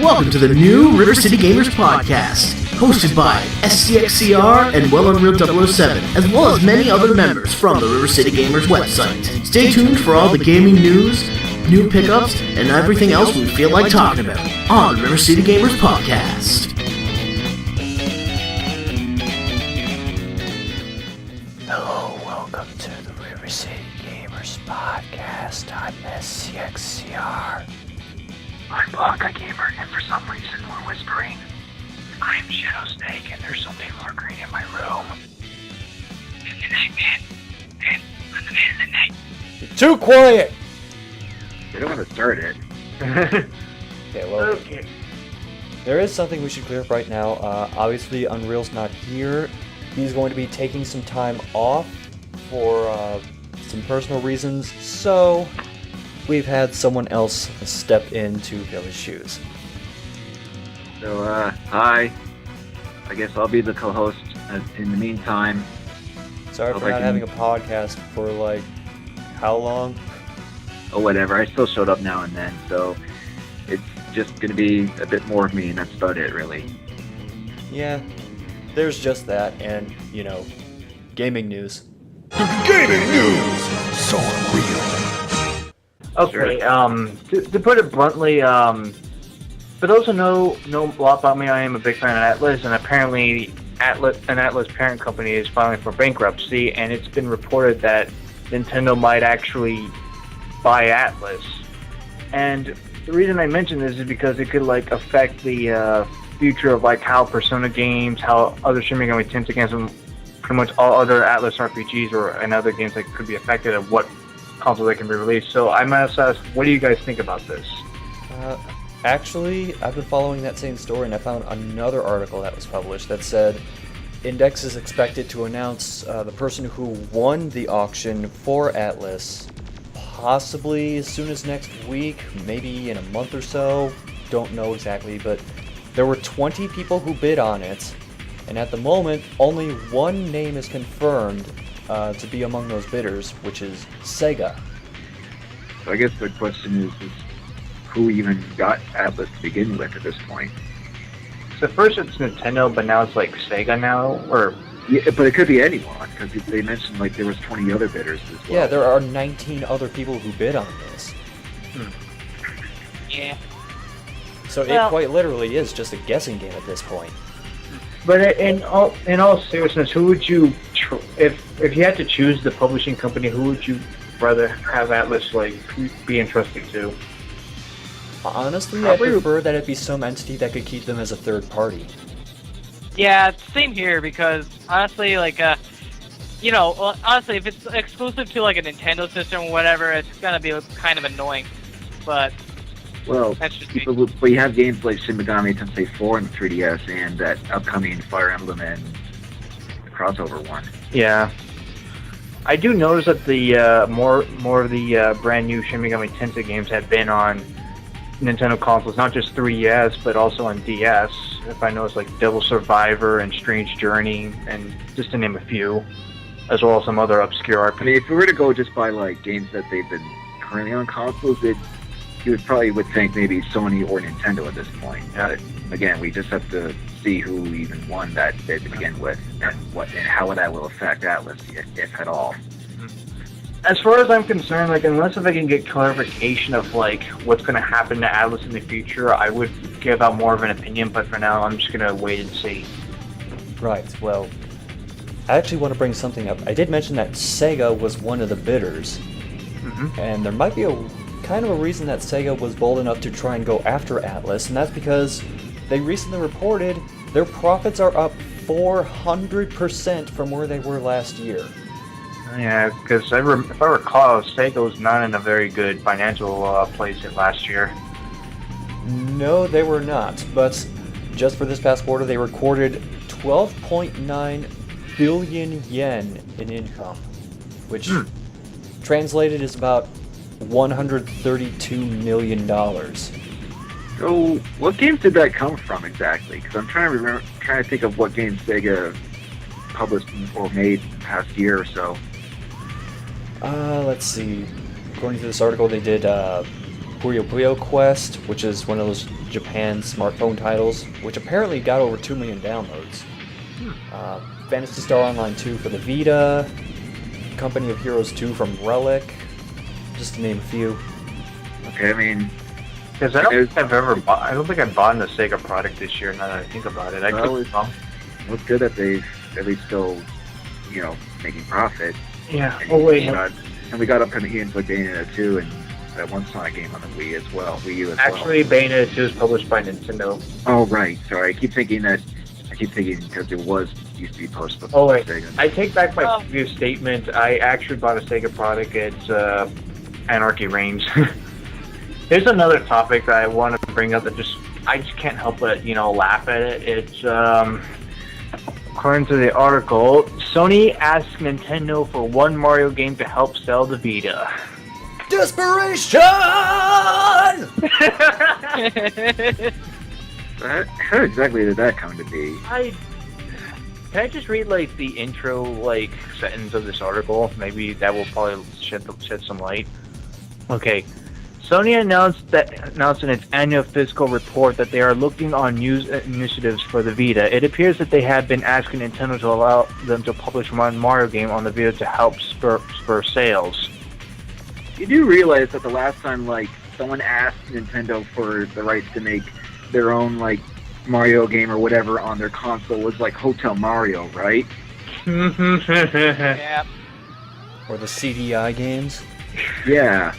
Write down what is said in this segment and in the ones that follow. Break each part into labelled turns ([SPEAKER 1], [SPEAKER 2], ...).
[SPEAKER 1] Welcome to the new RiverCityGamers Podcast, hosted by SCXCR and Unreal 007, as well as many other members from the RiverCityGamers website. Stay tuned for all the gaming news, new pickups, and everything else we feel like talking about on the RiverCityGamers Podcast.
[SPEAKER 2] Hello, welcome to the RiverCityGamers Podcast. I'm SCXCR.
[SPEAKER 3] I'm Blondeguygamer, and for some reason we're whispering. I'm ShadowSnake, and there's something lurking in my room. It's the Nightman, and I'm the man of the night.
[SPEAKER 2] You're too quiet!
[SPEAKER 4] They don't want to start it.
[SPEAKER 2] Okay. There is something we should clear up right now. Obviously, Unreal's not here. He's going to be taking some time off for some personal reasons, so we've had someone else step in to fill his shoes.
[SPEAKER 4] So, hi. I guess I'll be the co-host in the meantime.
[SPEAKER 2] Sorry for not having a podcast for, like, how long?
[SPEAKER 4] Oh, whatever. I still showed up now and then, so it's just going to be a bit more of me, and that's about it, really.
[SPEAKER 2] Yeah, there's just that, and, you know, gaming news.
[SPEAKER 5] Gaming news! So real.
[SPEAKER 6] Okay, to put it bluntly, for those who know a lot about me, I am a big fan of Atlus, and apparently an Atlus parent company is filing for bankruptcy, and it's been reported that Nintendo might actually buy Atlus. And the reason I mention this is because it could, like, affect the future of, like, how Persona games, how other streaming games tend against them, pretty much all other Atlus RPGs and other games that could be affected of what console they can be released. So I must ask, what do you guys think about this?
[SPEAKER 2] Actually, I've been following that same story, and I found another article that was published that said Index is expected to announce the person who won the auction for Atlus possibly as soon as next week, maybe in a month or so. Don't know exactly, but there were 20 people who bid on it, and at the moment, only one name is confirmed to be among those bidders, which is Sega.
[SPEAKER 4] So I guess the question is who even got Atlus to begin with at this point?
[SPEAKER 6] So first it's Nintendo, but now it's like Sega now, or...
[SPEAKER 4] Yeah, but it could be anyone, because they mentioned like there was 20 other bidders as well.
[SPEAKER 2] Yeah, there are 19 other people who bid on this.
[SPEAKER 3] Yeah.
[SPEAKER 2] So it quite literally is just a guessing game at this point.
[SPEAKER 6] But in all seriousness, who would you, if you had to choose the publishing company, who would you rather have Atlus be entrusted to?
[SPEAKER 2] Honestly, I prefer that it be some entity that could keep them as a third party.
[SPEAKER 3] Yeah, same here, because honestly, like, honestly, if it's exclusive to, like, a Nintendo system or whatever, it's gonna be kind of annoying, but...
[SPEAKER 4] Well, but you have games like Shin Megami Tensei 4 and 3DS, and that upcoming Fire Emblem and the crossover one.
[SPEAKER 6] Yeah, I do notice that the more of the brand new Shin Megami Tensei games have been on Nintendo consoles, not just 3DS, but also on DS. If I notice, like Devil Survivor and Strange Journey, and just to name a few, as well as some other obscure RPGs.
[SPEAKER 4] I mean, if we were to go just by like games that they've been currently on consoles, you would think maybe Sony or Nintendo at this point. Again, we just have to see who even won that bid to begin with, and how that will affect Atlus, if at all.
[SPEAKER 6] As far as I'm concerned, like, unless if I can get clarification of like what's going to happen to Atlus in the future, I would give out more of an opinion. But for now, I'm just going to wait and see.
[SPEAKER 2] Right. Well, I actually want to bring something up. I did mention that Sega was one of the bidders, and there might be a kind of a reason that Sega was bold enough to try and go after Atlus, and that's because they recently reported their profits are up 400% from where they were last year.
[SPEAKER 6] Yeah, because if I recall, Sega was not in a very good financial place last year.
[SPEAKER 2] No, they were not, but just for this past quarter, they recorded 12.9 billion yen in income, which translated is about $132 million.
[SPEAKER 4] So, what games did that come from exactly? Because I'm trying to think of what games Sega published or made the past year or so.
[SPEAKER 2] Let's see. According to this article, they did Puyo Puyo Quest, which is one of those Japan smartphone titles, which apparently got over 2 million downloads. Phantasy Star Online 2 for the Vita, Company of Heroes 2 from Relic, just to name a few.
[SPEAKER 4] Okay, I mean,
[SPEAKER 6] Because I don't think I've bought a Sega product this year. Now that I think about it, I could be wrong.
[SPEAKER 4] it's good that they've at least still, making profit.
[SPEAKER 6] Yeah.
[SPEAKER 4] And
[SPEAKER 6] Oh wait.
[SPEAKER 4] we got up into like Bayonetta 2 and that one Sonic game on the Wii as well. Wii U as well.
[SPEAKER 6] Actually, Bayonetta 2 is published by Nintendo.
[SPEAKER 4] Oh right, sorry. I keep thinking because it used to be posted.
[SPEAKER 6] Oh wait, I take back my previous statement. I actually bought a Sega product. It's Anarchy Reigns. Here's another topic that I want to bring up that I just can't help but laugh at it. It's according to the article, Sony asks Nintendo for one Mario game to help sell the Vita.
[SPEAKER 2] Desperation!
[SPEAKER 4] How exactly did that come to be?
[SPEAKER 6] Can I just read the intro sentence of this article? Maybe that will probably shed some light. Okay. Sony announced in its annual fiscal report that they are looking on new initiatives for the Vita. It appears that they have been asking Nintendo to allow them to publish one Mario game on the Vita to help spur sales.
[SPEAKER 4] You do realize that the last time someone asked Nintendo for the rights to make their own Mario game or whatever on their console was Hotel Mario, right?
[SPEAKER 7] Yeah.
[SPEAKER 2] Or the CDI games?
[SPEAKER 4] Yeah.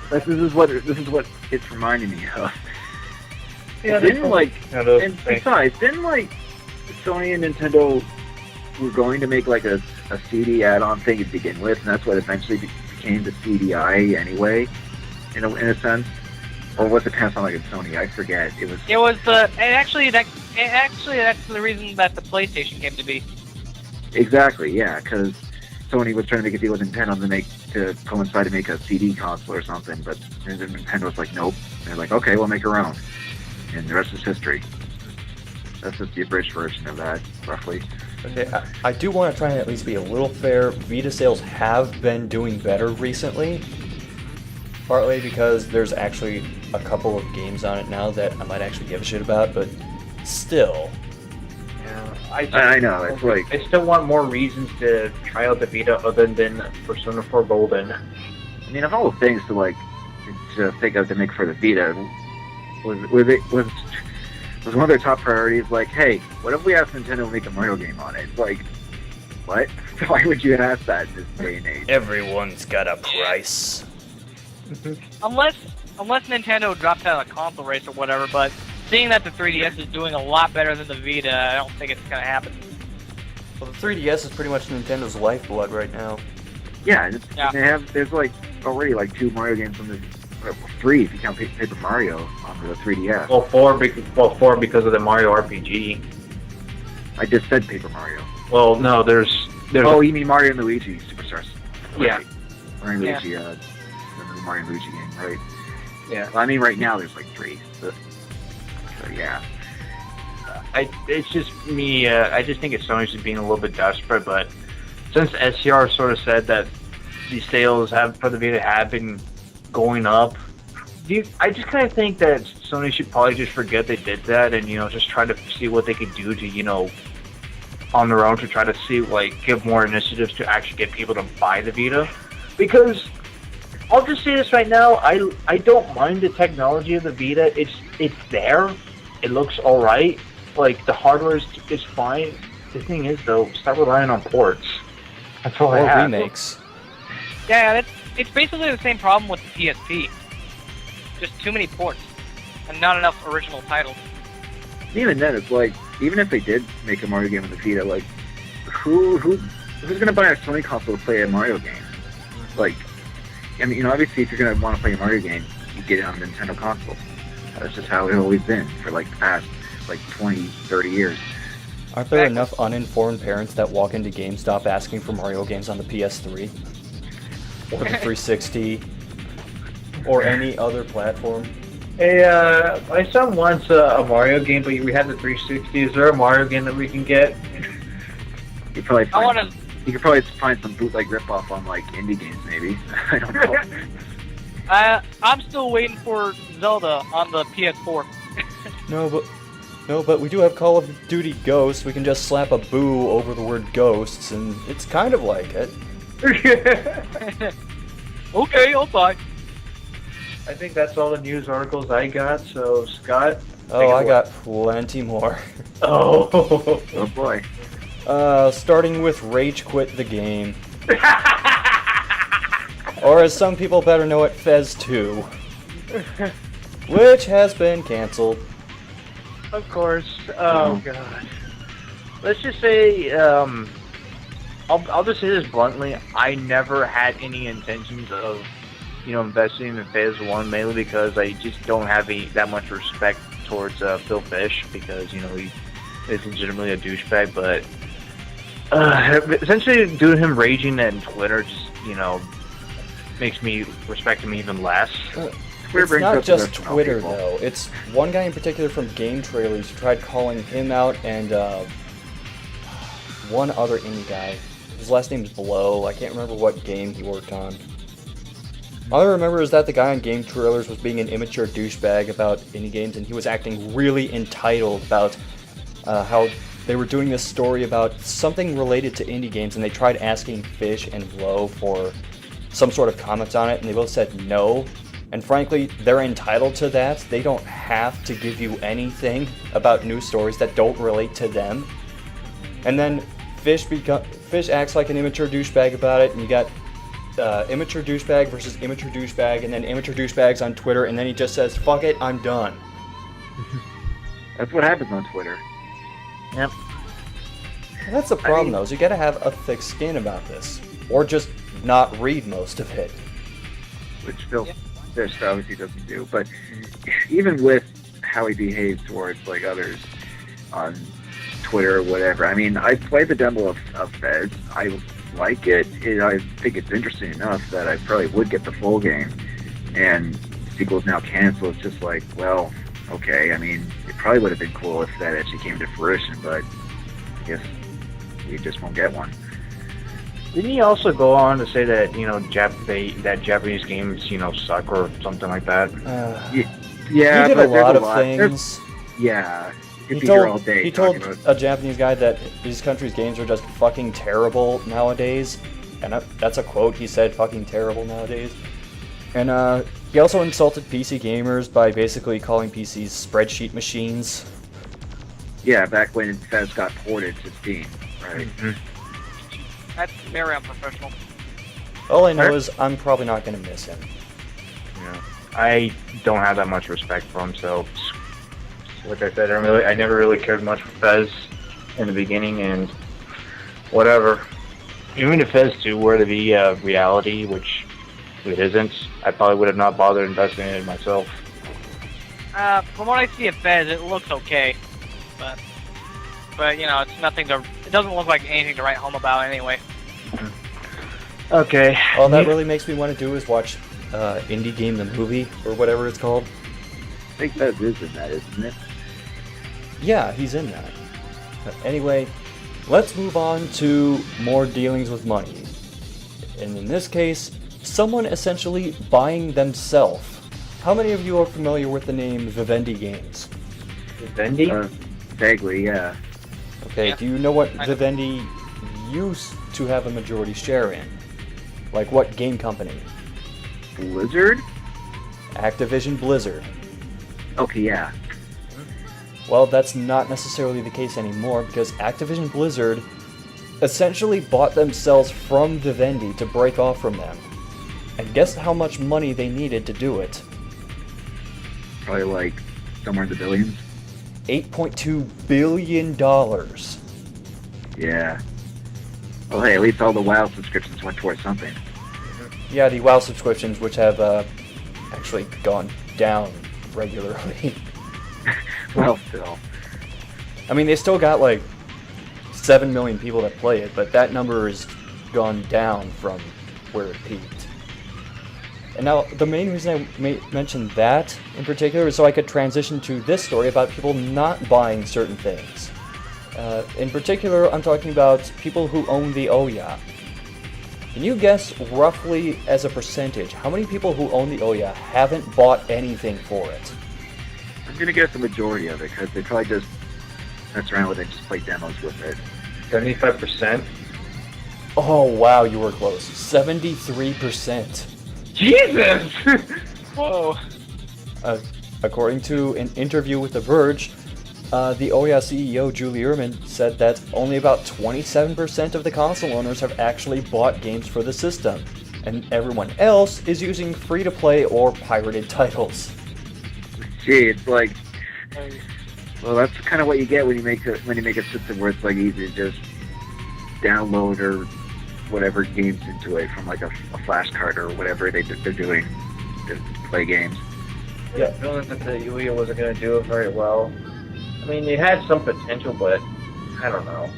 [SPEAKER 4] This is what it's reminding me of.
[SPEAKER 6] Yeah,
[SPEAKER 4] and besides, didn't Sony and Nintendo were going to make a CD add-on thing to begin with, and that's what eventually became the CDI anyway, in a sense. Or was it passed on at Sony? I forget. It was
[SPEAKER 7] actually that's the reason that the PlayStation came to be.
[SPEAKER 4] Exactly, yeah, because Sony was trying to make a deal with Nintendo to coincide to make a CD console or something, but Nintendo was like, nope. And they're like, okay, we'll make our own. And the rest is history. That's just the abridged version of that, roughly.
[SPEAKER 2] Okay, I do want to try and at least be a little fair. Vita sales have been doing better recently. Partly because there's actually a couple of games on it now that I might actually give a shit about, but still.
[SPEAKER 6] Yeah,
[SPEAKER 4] I know, it's
[SPEAKER 6] I still want more reasons to try out the Vita other than Persona 4 Golden.
[SPEAKER 4] I mean, of all the things to think of to make for the Vita, was one of their top priorities hey, what if we asked Nintendo to make a Mario game on it? It's what? Why would you ask that in this day and age?
[SPEAKER 2] Everyone's got a price.
[SPEAKER 7] Unless Nintendo drops out a console race or whatever, but seeing that the 3DS is doing a lot better than the Vita, I don't think it's going to happen.
[SPEAKER 2] Well, the 3DS is pretty much Nintendo's lifeblood right now.
[SPEAKER 4] Yeah, there's already 2 Mario games on the 3 if you count Paper Mario on the 3DS.
[SPEAKER 6] Well, 4 because of the Mario RPG.
[SPEAKER 4] I just said Paper Mario.
[SPEAKER 6] Well, no, there's.
[SPEAKER 4] Oh, you mean Mario and Luigi Superstars?
[SPEAKER 6] Yeah.
[SPEAKER 4] Right. Mario and Luigi, the Mario and Luigi game, right?
[SPEAKER 6] Yeah.
[SPEAKER 4] Well, I mean, right now there's 3. So yeah.
[SPEAKER 6] It's just me. I just think it's Sony's just being a little bit desperate. But since SCR sort of said that the sales for the Vita have been going up, I just kind of think that Sony should probably just forget they did that and just try to see what they could do to on their own to try to see give more initiatives to actually get people to buy the Vita, because I'll just say this right now. I don't mind the technology of the Vita. It's there. It looks all right. The hardware is fine. The thing is, though, stop relying on ports. That's all I have.
[SPEAKER 2] Or remakes.
[SPEAKER 7] Yeah, it's basically the same problem with the PSP. Just too many ports and not enough original titles.
[SPEAKER 4] Even then, it's even if they did make a Mario game on the Vita, who's gonna buy a Sony console to play a Mario game? I mean, obviously, if you're gonna want to play a Mario game, you get it on a Nintendo console. That's just how it's always been for the past 20, 30 years.
[SPEAKER 2] Aren't there enough uninformed parents that walk into GameStop asking for Mario games on the PS3? Or the 360? Or any other platform?
[SPEAKER 6] Hey, my son wants a Mario game, but we have the 360. Is there a Mario game that we can get?
[SPEAKER 4] You could probably find some bootleg ripoff on indie games, maybe. I don't know.
[SPEAKER 7] I'm still waiting for Zelda on the PS4.
[SPEAKER 2] No, but we do have Call of Duty Ghosts. We can just slap a boo over the word ghosts, and it's kind of like it.
[SPEAKER 7] Okay, I'll buy.
[SPEAKER 6] I think that's all the news articles I got, so Scott?
[SPEAKER 2] Oh, I got plenty more.
[SPEAKER 6] Oh.
[SPEAKER 4] Oh boy.
[SPEAKER 2] Starting with Rage Quit the Game. Or as some people better know it, Fez 2. Which has been cancelled.
[SPEAKER 6] Of course. Oh, God. Let's just say, I'll just say this bluntly. I never had any intentions of, investing in Phase 1, mainly because I just don't have that much respect towards Phil Fish, because, he is legitimately a douchebag, but essentially doing him raging at Twitter just, makes me respect him even less.
[SPEAKER 2] It's not just Twitter, though. It's one guy in particular from Game Trailers who tried calling him out, and one other indie guy. His last name's Blow. I can't remember what game he worked on. All I remember is that the guy on Game Trailers was being an immature douchebag about indie games, and he was acting really entitled about how they were doing this story about something related to indie games, and they tried asking Fish and Blow for some sort of comments on it, and they both said no. And frankly, they're entitled to that. They don't have to give you anything about news stories that don't relate to them. And then Fish acts like an immature douchebag about it, and you got immature douchebag versus immature douchebag, and then immature douchebags on Twitter, and then he just says, "Fuck it, I'm done."
[SPEAKER 4] That's what happens on Twitter.
[SPEAKER 6] Yep.
[SPEAKER 2] And that's the problem, though, is you gotta have a thick skin about this. Or just not read most of it.
[SPEAKER 4] Which Phil Fish obviously doesn't do. But even with how he behaves towards like others on Twitter or whatever, I mean, I played the demo of Fez. I like it. I think it's interesting enough that I probably would get the full game. And the sequel's now canceled. It's just like, well, okay. I mean, it probably would have been cool if that actually came to fruition, but I guess we just won't get one.
[SPEAKER 6] Didn't he also go on to say that, that Japanese games, suck or something like that?
[SPEAKER 4] Yeah,
[SPEAKER 2] he did
[SPEAKER 4] but
[SPEAKER 2] a lot of
[SPEAKER 4] things.
[SPEAKER 2] He
[SPEAKER 4] He told
[SPEAKER 2] a Japanese guy that his country's games are just fucking terrible nowadays. And that's a quote. He said, "fucking terrible nowadays." And he also insulted PC gamers by basically calling PCs spreadsheet machines.
[SPEAKER 4] Yeah, back when Fez got ported to Steam, right?
[SPEAKER 6] Mm-hmm.
[SPEAKER 7] That's very unprofessional.
[SPEAKER 2] All I know is I'm probably not going to miss him.
[SPEAKER 6] Yeah. I don't have that much respect for him, so like I said, I never really cared much for Fez in the beginning, and whatever. Even if Fez 2 were to be a reality, which it isn't, I probably would have not bothered investing in it myself.
[SPEAKER 7] From what I see of Fez, it looks okay, but it's nothing to. It doesn't look like anything to write home about anyway.
[SPEAKER 6] Okay.
[SPEAKER 2] All that really makes me want to do is watch Indie Game the Movie, or whatever it's called.
[SPEAKER 4] I think Fez is in that, isn't it?
[SPEAKER 2] Yeah, he's in that. But anyway, let's move on to more dealings with money. And in this case, someone essentially buying themselves. How many of you are familiar with the name Vivendi Games?
[SPEAKER 6] Vivendi?
[SPEAKER 4] Vaguely, yeah.
[SPEAKER 2] Okay,
[SPEAKER 7] Yeah.
[SPEAKER 2] do you know what Vivendi used to have a majority share in? Like what game company?
[SPEAKER 4] Blizzard?
[SPEAKER 2] Activision Blizzard.
[SPEAKER 4] Okay, yeah.
[SPEAKER 2] Well, that's not necessarily the case anymore, because Activision Blizzard essentially bought themselves from Vivendi to break off from them. And guess how much money they needed to do it?
[SPEAKER 4] Probably like somewhere in the billions.
[SPEAKER 2] $8.2 billion.
[SPEAKER 4] Yeah. Well, hey, at least all the WoW subscriptions went towards something.
[SPEAKER 2] Yeah, the WoW subscriptions, which have actually gone down regularly.
[SPEAKER 4] Well, still.
[SPEAKER 2] I mean, they still got like 7 million people that play it, but that number has gone down from where it peaked. And now, the main reason I mentioned that in particular is so I could transition to this story about people not buying certain things. In particular, I'm talking about people who own the Ouya. Can you guess roughly as a percentage how many people who own the Ouya haven't bought anything for it?
[SPEAKER 4] I'm gonna guess the majority of it because they probably just mess around with it, just play demos with it.
[SPEAKER 6] 75%.
[SPEAKER 2] Oh wow, you were close. 73%.
[SPEAKER 6] Jesus!
[SPEAKER 7] Whoa.
[SPEAKER 2] According to an interview with The Verge, the Ouya CEO Julie Ehrman said that only about 27% of the console owners have actually bought games for the system, and everyone else is using free-to-play or pirated titles.
[SPEAKER 4] Gee, it's like, well, that's kind of what you get when you make a system where it's like easy to just download or whatever games into it from like a flash card or whatever they're doing to play games.
[SPEAKER 6] Yeah, feeling that the Ouya wasn't going to do it very well. I mean, it had some potential, but I don't know.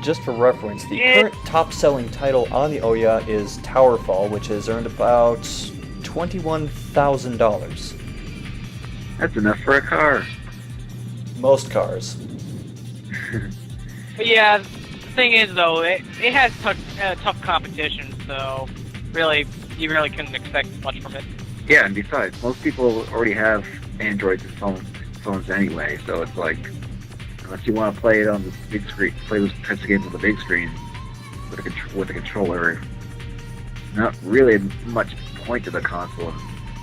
[SPEAKER 2] Just for reference, the current top-selling title on the Ouya is Towerfall, which has earned about $21,000.
[SPEAKER 4] That's enough for a car.
[SPEAKER 2] Most cars.
[SPEAKER 7] But yeah, the thing is though, it has tough competition, so really, you really couldn't expect much from it.
[SPEAKER 4] Yeah, and besides, most people already have Androids and phones anyway, so it's like, unless you want to play it on the big screen, play those types of games on the big screen with a controller, not really much point to the console,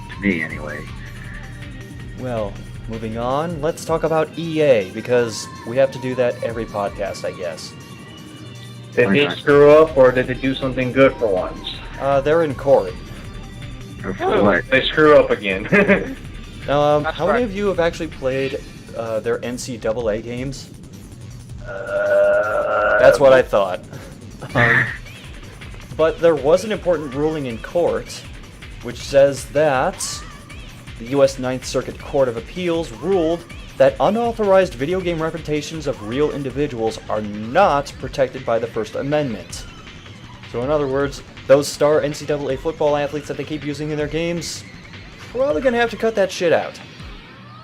[SPEAKER 4] to me anyway.
[SPEAKER 2] Well, moving on, let's talk about EA, because we have to do that every podcast, I guess.
[SPEAKER 6] Did they screw up, or did they do something good for once?
[SPEAKER 2] They're in court.
[SPEAKER 4] Or for what?
[SPEAKER 6] They screw up again.
[SPEAKER 2] How many of you have actually played their NCAA games? That's what I thought. But there was an important ruling in court, which says that the U.S. Ninth Circuit Court of Appeals ruled that unauthorized video game reputations of real individuals are not protected by the First Amendment. So in other words, those star NCAA football athletes that they keep using in their games, probably gonna have to cut that shit out.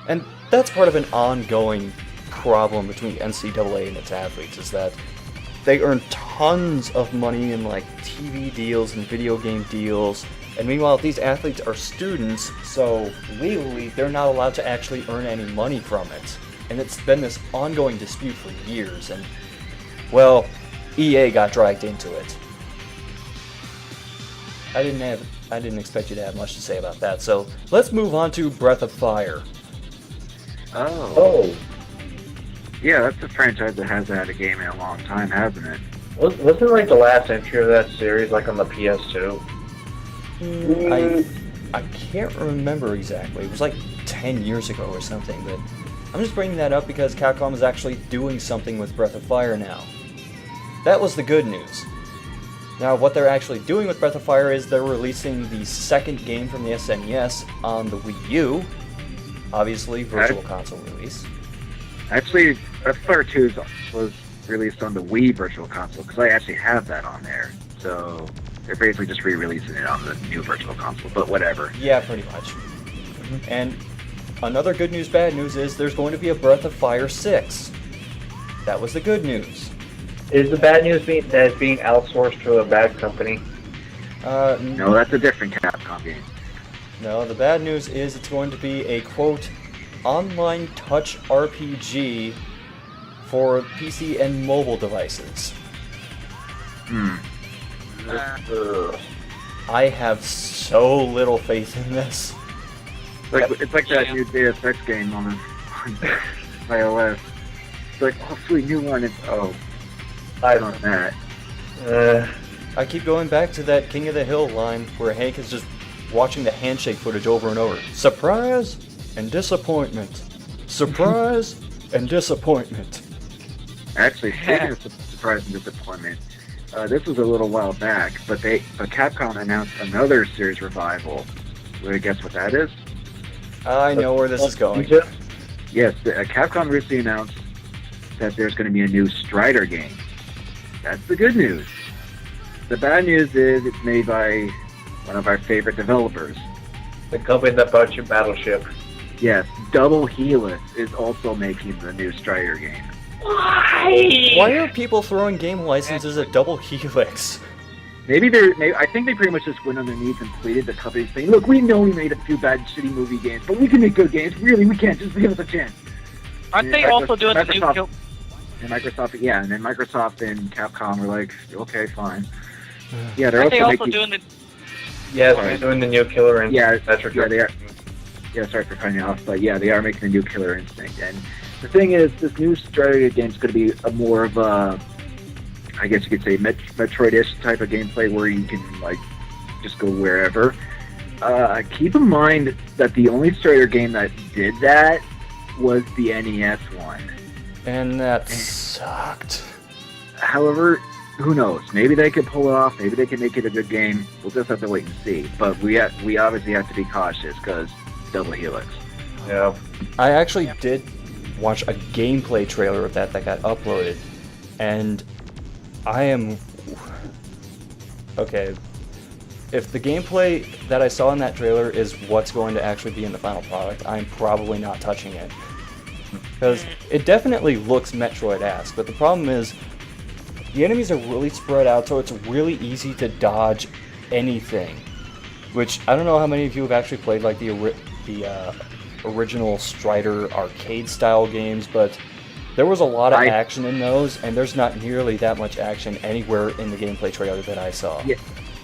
[SPEAKER 2] And that's part of an ongoing problem between NCAA and its athletes, is that they earn tons of money in like TV deals and video game deals, and meanwhile these athletes are students, so legally they're not allowed to actually earn any money from it. And it's been this ongoing dispute for years, and well, EA got dragged into it. I didn't expect you to have much to say about that, so let's move on to Breath of Fire.
[SPEAKER 4] Oh. Yeah, that's a franchise that hasn't had a game in a long time, hasn't it?
[SPEAKER 6] Wasn't like the last entry of that series like on the PS2?
[SPEAKER 2] I can't remember exactly. It was like 10 years ago or something, but I'm just bringing that up because Capcom is actually doing something with Breath of Fire now. That was the good news. Now, what they're actually doing with Breath of Fire is they're releasing the second game from the SNES on the Wii U. Obviously, Virtual Console release.
[SPEAKER 4] Actually, Breath of Fire 2 was released on the Wii Virtual Console, because I actually have that on there. So, they're basically just re-releasing it on the new Virtual Console, but whatever.
[SPEAKER 2] Yeah, pretty much. And another good news, bad news is there's going to be a Breath of Fire 6. That was the good news.
[SPEAKER 6] Is the bad news that it's being outsourced to a bad company?
[SPEAKER 4] No, that's a different Capcom game.
[SPEAKER 2] No, the bad news is it's going to be a, quote, online touch RPG for PC and mobile devices. I have so little faith in this.
[SPEAKER 4] It's like that new Deus Ex game on iOS. It's like, oh, sweet, new one. It's, oh, I don't know that.
[SPEAKER 2] I keep going back to that King of the Hill line where Hank is just watching the handshake footage over and over. Surprise and disappointment. Surprise and disappointment.
[SPEAKER 4] Actually, speaking of surprise and disappointment, this was a little while back, but Capcom announced another series revival. Want to guess what that is?
[SPEAKER 2] I know where this is going.
[SPEAKER 4] Yes, Capcom recently announced that there's going to be a new Strider game. That's the good news. The bad news is it's made by one of our favorite developers.
[SPEAKER 6] The company that bought your Battleship.
[SPEAKER 4] Yes, Double Helix is also making the new Strider game.
[SPEAKER 7] Why?
[SPEAKER 2] Why are people throwing game licenses at Double Helix?
[SPEAKER 4] I think they pretty much just went on their knees and pleaded the company saying, look, we know we made a few bad, shitty movie games, but we can make good games. Really, we can't. Just give us a chance.
[SPEAKER 7] Aren't they also doing the new kill?
[SPEAKER 4] And Microsoft, yeah, and then Microsoft and Capcom were like, okay, fine. Yeah, they're
[SPEAKER 7] Aren't
[SPEAKER 4] also
[SPEAKER 7] they also doing the...
[SPEAKER 6] Yeah, they're doing the new Killer Instinct.
[SPEAKER 4] Yeah, they are. Yeah, sorry for cutting you off, but yeah, they are making the new Killer Instinct. And the thing is, this new strategy game is going to be a more of a, I guess you could say, Metroid-ish type of gameplay where you can, like, just go wherever. Keep in mind that the only Strider game that did that was the NES one.
[SPEAKER 2] And that sucked.
[SPEAKER 4] However, who knows? Maybe they could pull it off. Maybe they can make it a good game. We'll just have to wait and see. But we obviously have to be cautious because Double Helix.
[SPEAKER 6] Yeah.
[SPEAKER 2] I actually did watch a gameplay trailer of that got uploaded, and I am... Okay, if the gameplay that I saw in that trailer is what's going to actually be in the final product, I'm probably not touching it. Because it definitely looks Metroid-esque, but the problem is the enemies are really spread out, so it's really easy to dodge anything. Which, I don't know how many of you have actually played like the original Strider arcade-style games, but there was a lot of action in those, and there's not nearly that much action anywhere in the gameplay trailer that I saw.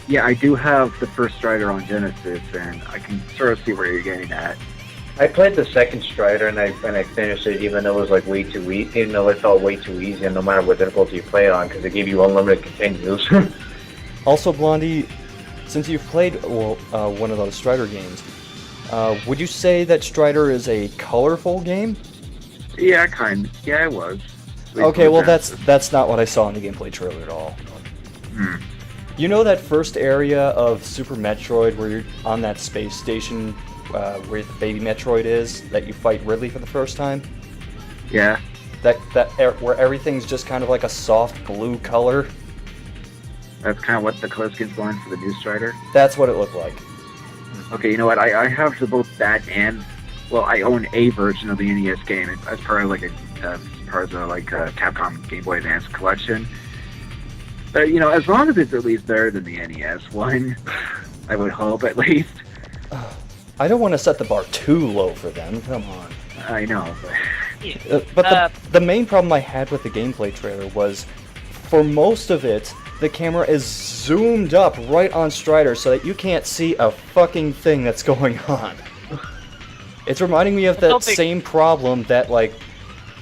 [SPEAKER 4] Yeah, I do have the first Strider on Genesis, and I can sort of see where you're getting at.
[SPEAKER 6] I played the second Strider and I finished it even though it was like way too easy, even though it felt way too easy, and no matter what difficulty you play it on, because it gave you unlimited continues.
[SPEAKER 2] Also, Blondie, since you've played one of those Strider games, would you say that Strider is a colorful game?
[SPEAKER 4] Yeah, Yeah, it was.
[SPEAKER 2] Okay, well that's not what I saw in the gameplay trailer at all. You know that first area of Super Metroid where you're on that space station where the baby Metroid is, that you fight Ridley for the first time?
[SPEAKER 4] Yeah.
[SPEAKER 2] Where everything's just kind of like a soft blue color?
[SPEAKER 4] That's kind of what the color scheme's going for the new Strider?
[SPEAKER 2] That's what it looked like.
[SPEAKER 4] Okay, you know what? I have both that and... Well, I own a version of the NES game as part of a Capcom Game Boy Advance collection. But, you know, as long as it's at least better than the NES one, I would hope at least.
[SPEAKER 2] I don't want to set the bar too low for them, come on.
[SPEAKER 4] I know,
[SPEAKER 2] but the main problem I had with the gameplay trailer was, for most of it, the camera is zoomed up right on Strider so that you can't see a fucking thing that's going on. It's reminding me of that same problem that, like,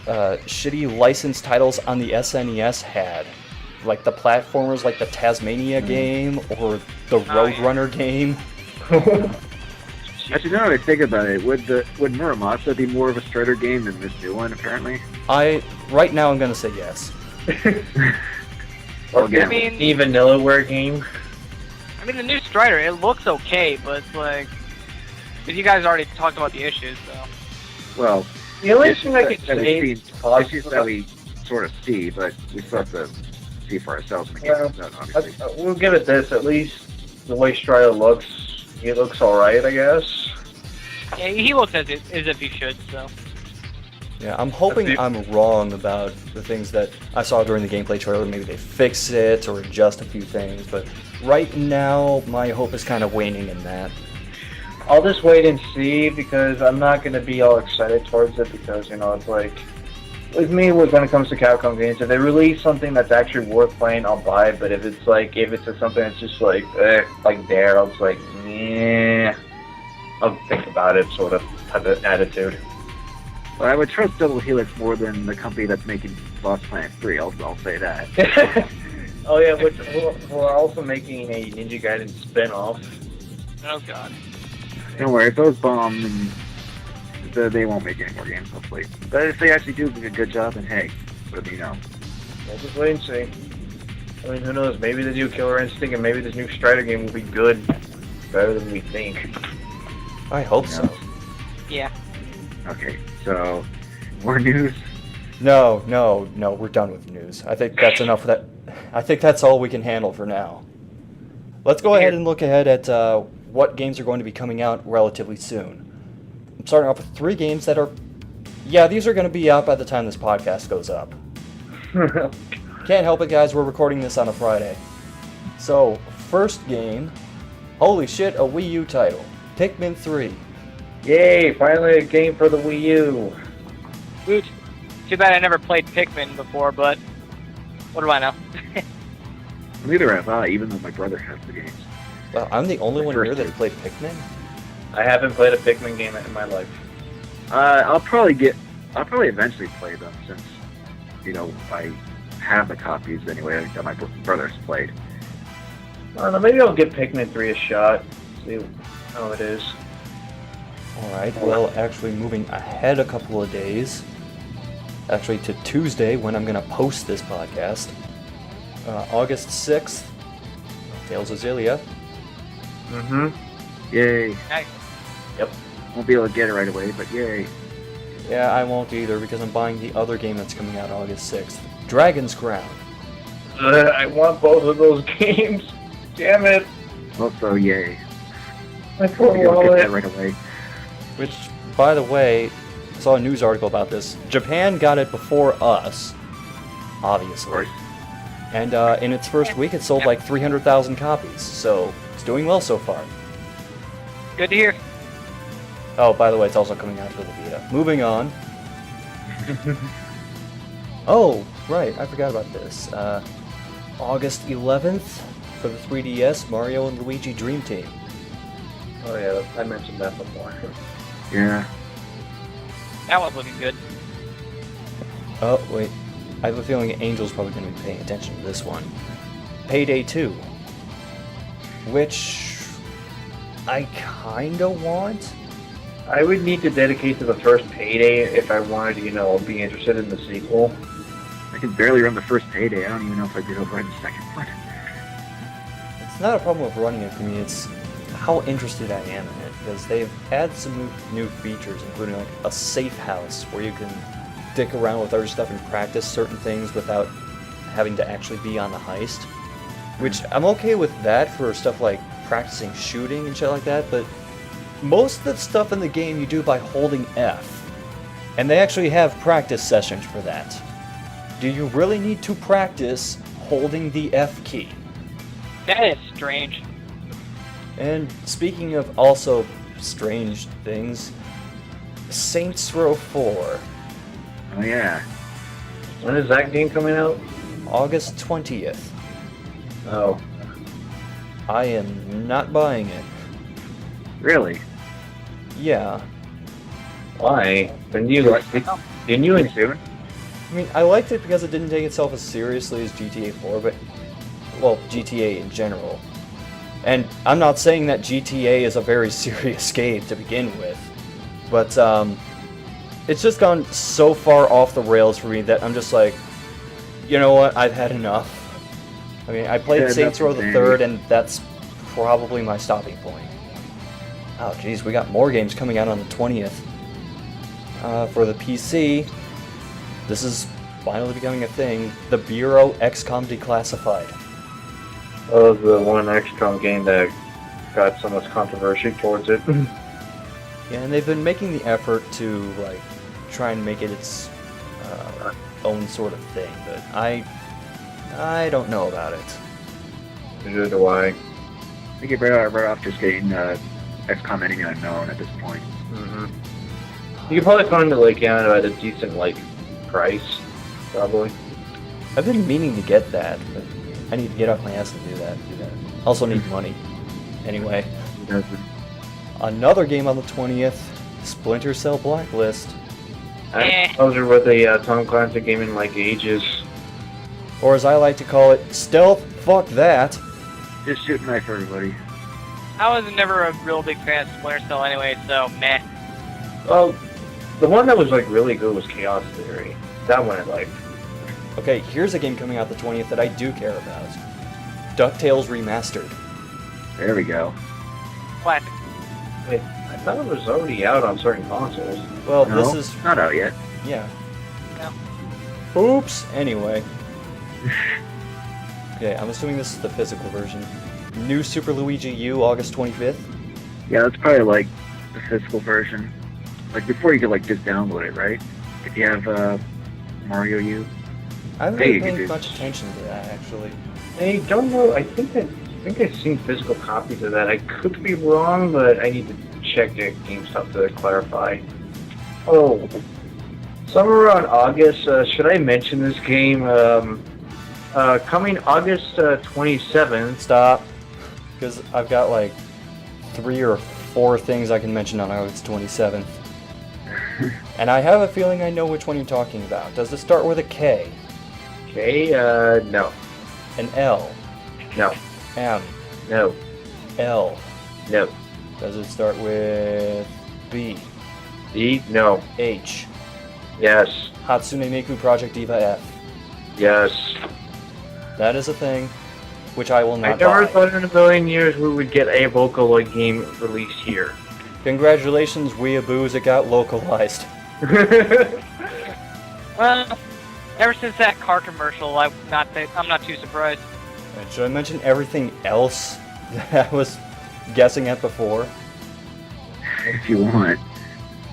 [SPEAKER 2] shitty licensed titles on the SNES had. Like the platformers like the Tasmania game or the Roadrunner game.
[SPEAKER 4] Actually, now that I think about it, would Muramasa be more of a Strider game than this new one, apparently?
[SPEAKER 2] Right now I'm gonna say yes.
[SPEAKER 6] Or I mean, the Vanillaware game.
[SPEAKER 7] I mean, the new Strider, it looks okay, but like, you guys already talked about the issues, so.
[SPEAKER 4] Well,
[SPEAKER 6] the only thing I could say
[SPEAKER 4] issues that we sort of see, but we still have to see for ourselves. Obviously.
[SPEAKER 6] We'll give it this. At least the way Strider looks, he looks all right, I guess.
[SPEAKER 7] Yeah, he looks as if he should. So.
[SPEAKER 2] Yeah, I'm hoping I'm wrong about the things that I saw during the gameplay trailer. Maybe they fix it or adjust a few things, but right now my hope is kind of waning in that.
[SPEAKER 6] I'll just wait and see because I'm not going to be all excited towards it because, you know, it's like, with me, when it comes to Capcom games, if they release something that's actually worth playing, I'll buy it, but if it's something that's just like there, I'll just like, yeah, I'll think about it, sort of, have an attitude.
[SPEAKER 4] Well, I would trust Double Helix more than the company that's making Lost Planet 3, I'll say that.
[SPEAKER 6] Oh yeah, we're also making a Ninja Gaiden spin-off.
[SPEAKER 7] Oh god.
[SPEAKER 4] Don't worry, if those bomb, then they won't make any more games, hopefully. But if they actually do a good job, then hey, what do you know?
[SPEAKER 6] We'll just wait and see. I mean, who knows? Maybe the new Killer Instinct and maybe this new Strider game will be good. Better than we think.
[SPEAKER 2] I hope so.
[SPEAKER 7] Yeah.
[SPEAKER 4] Okay, so, more news?
[SPEAKER 2] No, we're done with news. I think that's enough of that. I think that's all we can handle for now. Let's go ahead and look ahead at what games are going to be coming out relatively soon. I'm starting off with 3 games that are... Yeah, these are going to be out by the time this podcast goes up. Can't help it, guys. We're recording this on a Friday. So, first game, holy shit, a Wii U title. Pikmin 3.
[SPEAKER 6] Yay, finally a game for the Wii U.
[SPEAKER 7] Woot. Too bad I never played Pikmin before, but what do I know?
[SPEAKER 4] Neither have I, even though my brother has the games.
[SPEAKER 2] Well, I'm the only one here
[SPEAKER 4] First
[SPEAKER 2] that's
[SPEAKER 4] two.
[SPEAKER 2] played Pikmin?
[SPEAKER 6] I haven't played a Pikmin game in my life.
[SPEAKER 4] I'll probably eventually play them since, I have the copies anyway that my brother's played.
[SPEAKER 6] I don't know, maybe I'll give Pikmin 3 a shot, see how it is.
[SPEAKER 2] Alright, well, actually moving ahead a couple of days, actually to Tuesday when I'm going to post this podcast, August 6th, Tales of Xillia.
[SPEAKER 6] Mm-hmm.
[SPEAKER 4] Yay.
[SPEAKER 7] Nice.
[SPEAKER 4] Won't be able to get it right away, but yay.
[SPEAKER 2] Yeah, I won't either because I'm buying the other game that's coming out August 6th, Dragon's Crown.
[SPEAKER 6] I want both of those games. Damn it.
[SPEAKER 4] Also, yay.
[SPEAKER 6] My poor
[SPEAKER 4] Won't be able to get that
[SPEAKER 6] wallet.
[SPEAKER 4] right away.
[SPEAKER 2] Which, by the way, I saw a news article about this. Japan got it before us, obviously.
[SPEAKER 4] Of course.
[SPEAKER 2] And in its first week, it sold like 300,000 copies, so it's doing well so far.
[SPEAKER 7] Good to hear.
[SPEAKER 2] Oh, by the way, it's also coming out for the Vita. Moving on. Oh, right, I forgot about this. August 11th for the 3DS, Mario and Luigi Dream Team.
[SPEAKER 6] Oh yeah, I mentioned that before.
[SPEAKER 4] Yeah.
[SPEAKER 7] That one's looking good.
[SPEAKER 2] Oh, wait. I have a feeling Angel's probably going to be paying attention to this one. Payday 2. Which I kinda want.
[SPEAKER 6] I would need to dedicate to the first Payday if I wanted to, be interested in the sequel.
[SPEAKER 4] I can barely run the first Payday. I don't even know if I did over the second one.
[SPEAKER 2] It's not a problem with running it for me, it's how interested I am in it, because they've added some new features, including like a safe house where you can dick around with other stuff and practice certain things without having to actually be on the heist. Which I'm okay with that for stuff like practicing shooting and shit like that, but most of the stuff in the game you do by holding F. And they actually have practice sessions for that. Do you really need to practice holding the F key?
[SPEAKER 7] That is strange.
[SPEAKER 2] And speaking of also strange things, Saints Row 4,
[SPEAKER 4] Oh, yeah.
[SPEAKER 6] When is that game coming out?
[SPEAKER 2] August 20th.
[SPEAKER 6] Oh.
[SPEAKER 2] I am not buying it.
[SPEAKER 4] Really?
[SPEAKER 2] Yeah.
[SPEAKER 6] Why? Didn't you
[SPEAKER 4] Soon?
[SPEAKER 2] I mean, I liked it because it didn't take itself as seriously as GTA 4, but, well, GTA in general. And I'm not saying that GTA is a very serious game to begin with, but it's just gone so far off the rails for me that I'm just like, you know what, I've had enough. I mean, I played
[SPEAKER 4] Yeah,
[SPEAKER 2] Saints Row the
[SPEAKER 4] that's
[SPEAKER 2] 3rd, and that's probably my stopping point. Oh, jeez, we got more games coming out on the 20th. For the PC, this is finally becoming a thing. The Bureau XCOM Declassified.
[SPEAKER 6] Oh, the one XCOM game that got so much controversy towards it.
[SPEAKER 2] Yeah, and they've been making the effort to like try and make it its own sort of thing, but I don't know about it.
[SPEAKER 6] Neither do I.
[SPEAKER 4] I think you're better off just getting XCOM Enemy Unknown at this point.
[SPEAKER 6] Mm-hmm. You can probably find it at a decent price, probably.
[SPEAKER 2] I've been meaning to get that, but I need to get off my ass to do that. Also need money. Anyway, another game on the 20th, Splinter Cell Blacklist.
[SPEAKER 6] I was with a Tom Clancy game in ages.
[SPEAKER 2] Or as I like to call it, stealth, fuck that.
[SPEAKER 4] Just shoot knife everybody.
[SPEAKER 7] I was never a real big fan of Splinter Cell anyway, so meh.
[SPEAKER 6] Well, the one that was really good was Chaos Theory. That one I liked.
[SPEAKER 2] Okay, here's a game coming out the 20th that I do care about. DuckTales Remastered.
[SPEAKER 4] There we go.
[SPEAKER 7] Classic.
[SPEAKER 6] Wait, I thought it was already out on certain consoles.
[SPEAKER 2] Well,
[SPEAKER 4] No,
[SPEAKER 2] this is...
[SPEAKER 4] not out yet.
[SPEAKER 2] Yeah.
[SPEAKER 7] No.
[SPEAKER 2] Oops! Anyway. Okay, I'm assuming this is the physical version. New Super Luigi U, August 25th.
[SPEAKER 4] Yeah, that's probably the physical version. Before you could just download it, right? If you have Mario U.
[SPEAKER 2] I haven't
[SPEAKER 4] Hey,
[SPEAKER 2] really
[SPEAKER 4] you can
[SPEAKER 2] paid
[SPEAKER 4] do-
[SPEAKER 2] much attention to that, actually.
[SPEAKER 6] I don't know. I think I've seen physical copies of that. I could be wrong, but I need to check the GameStop to clarify. Oh, somewhere around August. Should I mention this game? Coming August 27th.
[SPEAKER 2] Stop. Because I've got like 3 or 4 things I can mention on August 27th. And I have a feeling I know which one you're talking about. Does it start with a K?
[SPEAKER 6] K? No.
[SPEAKER 2] An L?
[SPEAKER 6] No.
[SPEAKER 2] M?
[SPEAKER 6] No.
[SPEAKER 2] L?
[SPEAKER 6] No.
[SPEAKER 2] Does it start with B?
[SPEAKER 6] B? No.
[SPEAKER 2] H?
[SPEAKER 6] Yes.
[SPEAKER 2] Hatsune Miku Project Diva F?
[SPEAKER 6] Yes.
[SPEAKER 2] That is a thing, which I will not
[SPEAKER 6] I never
[SPEAKER 2] buy.
[SPEAKER 6] thought in a million years we would get a Vocaloid game released here.
[SPEAKER 2] Congratulations, Weeaboos, it got localized.
[SPEAKER 7] Well, ever since that car commercial, I'm not too surprised.
[SPEAKER 2] And should I mention everything else that I was guessing at before?
[SPEAKER 4] If you want.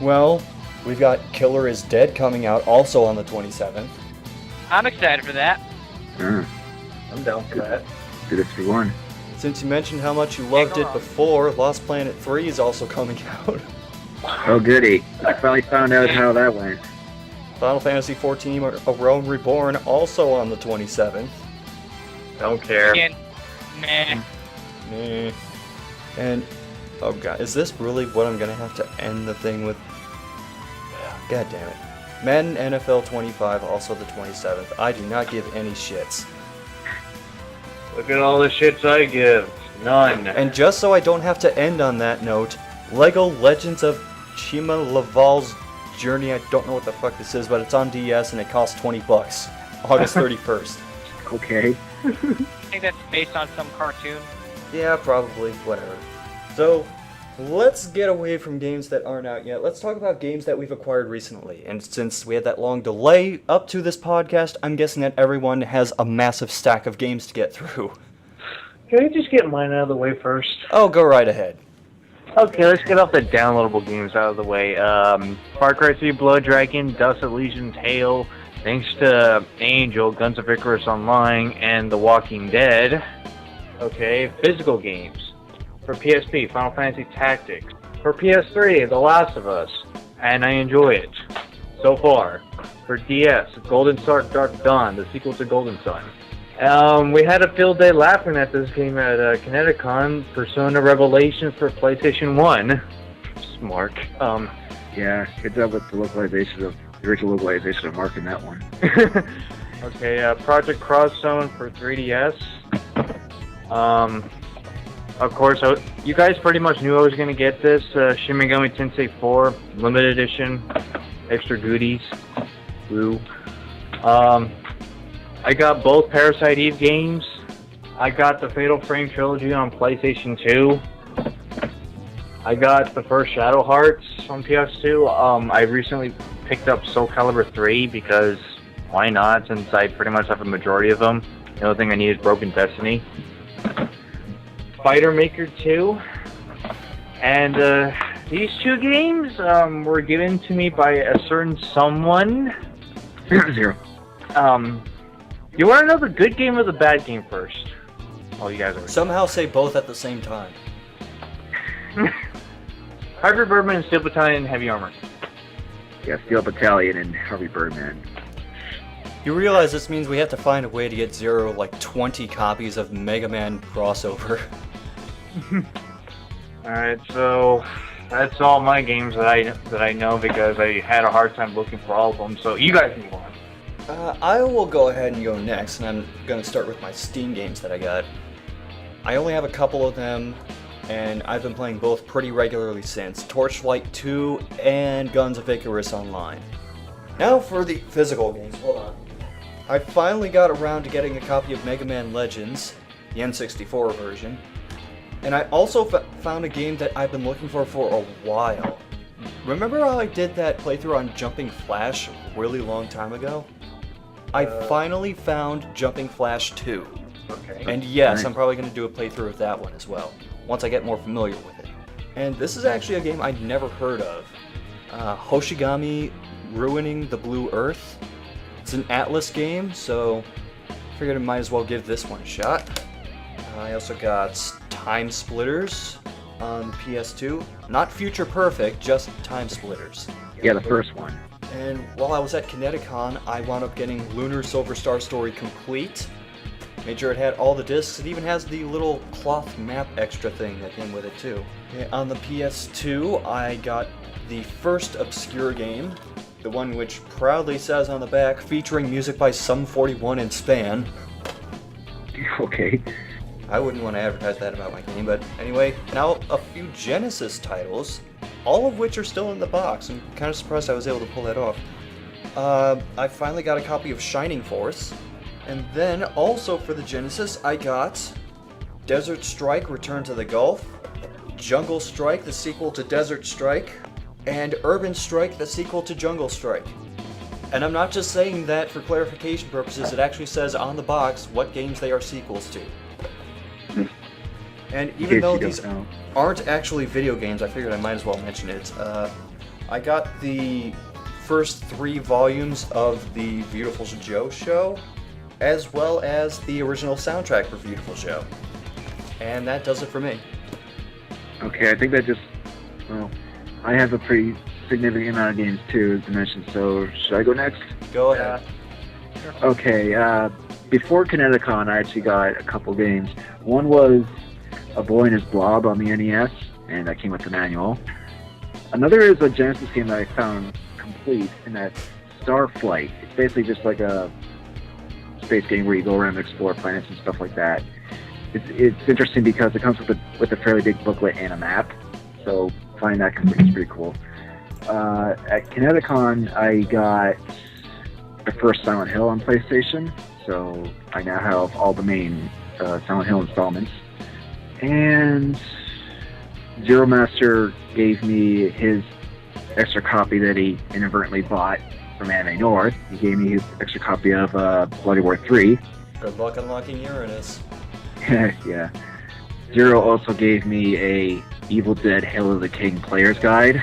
[SPEAKER 2] Well, we've got Killer is Dead coming out also on the 27th.
[SPEAKER 7] I'm excited for that.
[SPEAKER 6] I'm down for that.
[SPEAKER 4] Did it for one.
[SPEAKER 2] Since you mentioned how much you loved it before, Lost Planet 3 is also coming out.
[SPEAKER 4] Oh, goody. I finally found out how that went.
[SPEAKER 2] Final Fantasy XIV: A Realm Reborn also on the 27th.
[SPEAKER 6] Don't care.
[SPEAKER 7] Again, meh.
[SPEAKER 2] Meh. And, oh god, is this really what I'm gonna have to end the thing with? God damn it. Madden NFL 25, also the 27th. I do not give any shits.
[SPEAKER 6] Look at all the shits I give. None.
[SPEAKER 2] And just so I don't have to end on that note, LEGO Legends of Chima Laval's Journey, I don't know what the fuck this is, but it's on DS and it costs $20, August 31st.
[SPEAKER 4] Okay.
[SPEAKER 7] I think that's based on some cartoon.
[SPEAKER 2] Yeah, probably, whatever. So, let's get away from games that aren't out yet. Let's talk about games that we've acquired recently. And since we had that long delay up to this podcast, I'm guessing that everyone has a massive stack of games to get through.
[SPEAKER 6] Can I just get mine out of the way first?
[SPEAKER 2] Oh, go right ahead.
[SPEAKER 6] Okay, let's get off the downloadable games out of the way. Far Cry 3 Blood Dragon, Dust of Legion's Hail, thanks to Angel, Guns of Icarus Online, and The Walking Dead. Okay, physical games. For PSP, Final Fantasy Tactics. For PS3, The Last of Us, and I enjoy it so far. For DS, Golden Sun Dark Dawn, the sequel to Golden Sun. We had a field day laughing at this game at Kineticon, Persona Revelations for PlayStation 1. Smart.
[SPEAKER 4] Yeah, good job with the localization of the original localization of Mark in that one.
[SPEAKER 6] Okay, Project Cross Zone for 3DS. Of course, you guys pretty much knew I was going to get this. Shin Megami Tensei 4, limited edition, extra goodies. Woo. I got both Parasite Eve games. I got the Fatal Frame trilogy on PlayStation 2. I got the first Shadow Hearts on PS2. I recently picked up Soul Calibur 3 because why not, since I pretty much have a majority of them. The only thing I need is Broken Destiny. Spider Maker 2. And these two games were given to me by a certain someone.
[SPEAKER 4] Zero.
[SPEAKER 6] You want to know the good game or the bad game first? Oh, you guys are...
[SPEAKER 2] Somehow say both at the same time.
[SPEAKER 6] Harvey Birdman and Steel Battalion and Heavy Armor.
[SPEAKER 4] Yeah, Steel Battalion and Harvey Birdman.
[SPEAKER 2] You realize this means we have to find a way to get Zero like 20 copies of Mega Man crossover.
[SPEAKER 6] Alright, so that's all my games that I know because I had a hard time looking for all of them, so you guys move on.
[SPEAKER 2] I will go ahead and go next, and I'm going to start with my Steam games that I got. I only have a couple of them, and I've been playing both pretty regularly since. Torchlight 2 and Guns of Icarus Online. Now for the physical games, hold on. I finally got around to getting a copy of Mega Man Legends, the N64 version, and I also found a game that I've been looking for a while. Remember how I did that playthrough on Jumping Flash a really long time ago? I finally found Jumping Flash 2.
[SPEAKER 6] Okay.
[SPEAKER 2] And yes,
[SPEAKER 4] Nice.
[SPEAKER 2] I'm probably going to do a playthrough of that one as well, once I get more familiar with it. And this is actually a game I'd never heard of. Hoshigami Ruining the Blue Earth. It's an Atlus game, so figured I might as well give this one a shot. I also got Time Splitters on PS2. Not Future Perfect, just Time Splitters.
[SPEAKER 4] Yeah, the first one.
[SPEAKER 2] And while I was at Kineticon, I wound up getting Lunar Silver Star Story Complete. Made sure it had all the discs. It even has the little cloth map extra thing that came with it too. Okay, on the PS2, I got the first obscure game, the one which proudly says on the back, featuring music by Sum 41 and Span.
[SPEAKER 4] Okay.
[SPEAKER 2] I wouldn't want to advertise that about my game, but anyway, now a few Genesis titles, all of which are still in the box. I'm kind of surprised I was able to pull that off. I finally got a copy of Shining Force, and then also for the Genesis, I got Desert Strike Return to the Gulf, Jungle Strike, the sequel to Desert Strike, and Urban Strike, the sequel to Jungle Strike. And I'm not just saying that for clarification purposes, it actually says on the box what games they are sequels to. And even though these aren't actually video games, I figured I might as well mention it. I got the first 3 volumes of the Beautiful Joe show, as well as the original soundtrack for Beautiful Joe. And that does it for me.
[SPEAKER 4] Okay, I think that just, well, I have a pretty significant amount of games too to mention, so should I go next?
[SPEAKER 2] Go ahead.
[SPEAKER 4] Okay, before Kineticon, I actually got a couple games. One was A Boy and His Blob on the NES, and that came with the manual. Another is a Genesis game that I found complete, and that's Starflight. It's basically just like a space game where you go around and explore planets and stuff like that. It's interesting because it comes with a fairly big booklet and a map, so finding that complete is pretty cool. At Kineticon, I got the first Silent Hill on PlayStation, so I now have all the main Silent Hill installments. And Zero Master gave me his extra copy that he inadvertently bought from Anime North. He gave me his extra copy of Bloody War 3.
[SPEAKER 2] Good luck unlocking Uranus.
[SPEAKER 4] Yeah. Zero also gave me a Evil Dead Hail of the King player's guide.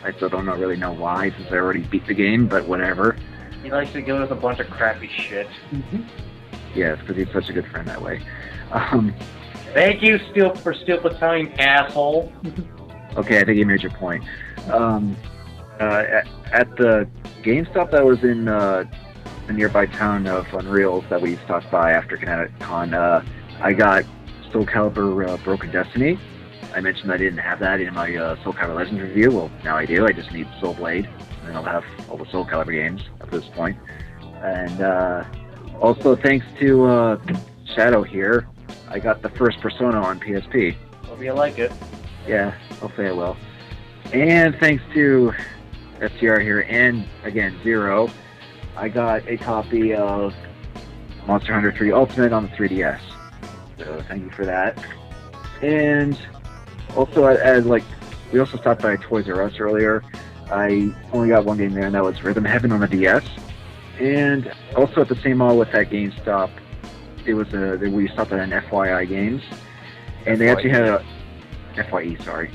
[SPEAKER 4] I still don't really know why, since I already beat the game, but whatever.
[SPEAKER 6] He likes to give us a bunch of crappy shit.
[SPEAKER 4] Yes, because he's such a good friend that way.
[SPEAKER 6] Thank you, Steel Battalion, asshole.
[SPEAKER 4] Okay, I think you made your point. At the GameStop that was in the nearby town of Unreal that we stopped by after Kineticon, I got Soul Calibur Broken Destiny. I mentioned I didn't have that in my Soul Calibur Legends review. Well, now I do. I just need Soul Blade, and then I'll have all the Soul Calibur games at this point. And also, thanks to Shadow here, I got the first Persona on PSP.
[SPEAKER 6] Hope you like it.
[SPEAKER 4] Yeah, hopefully I will. And thanks to SCR here, and again, Zero, I got a copy of Monster Hunter 3 Ultimate on the 3DS. So thank you for that. And also, we also stopped by Toys R Us earlier. I only got one game there, and that was Rhythm Heaven on the DS. And also at the same mall with that GameStop, it was we stopped at an FYI Games, and they actually had a FYE, sorry.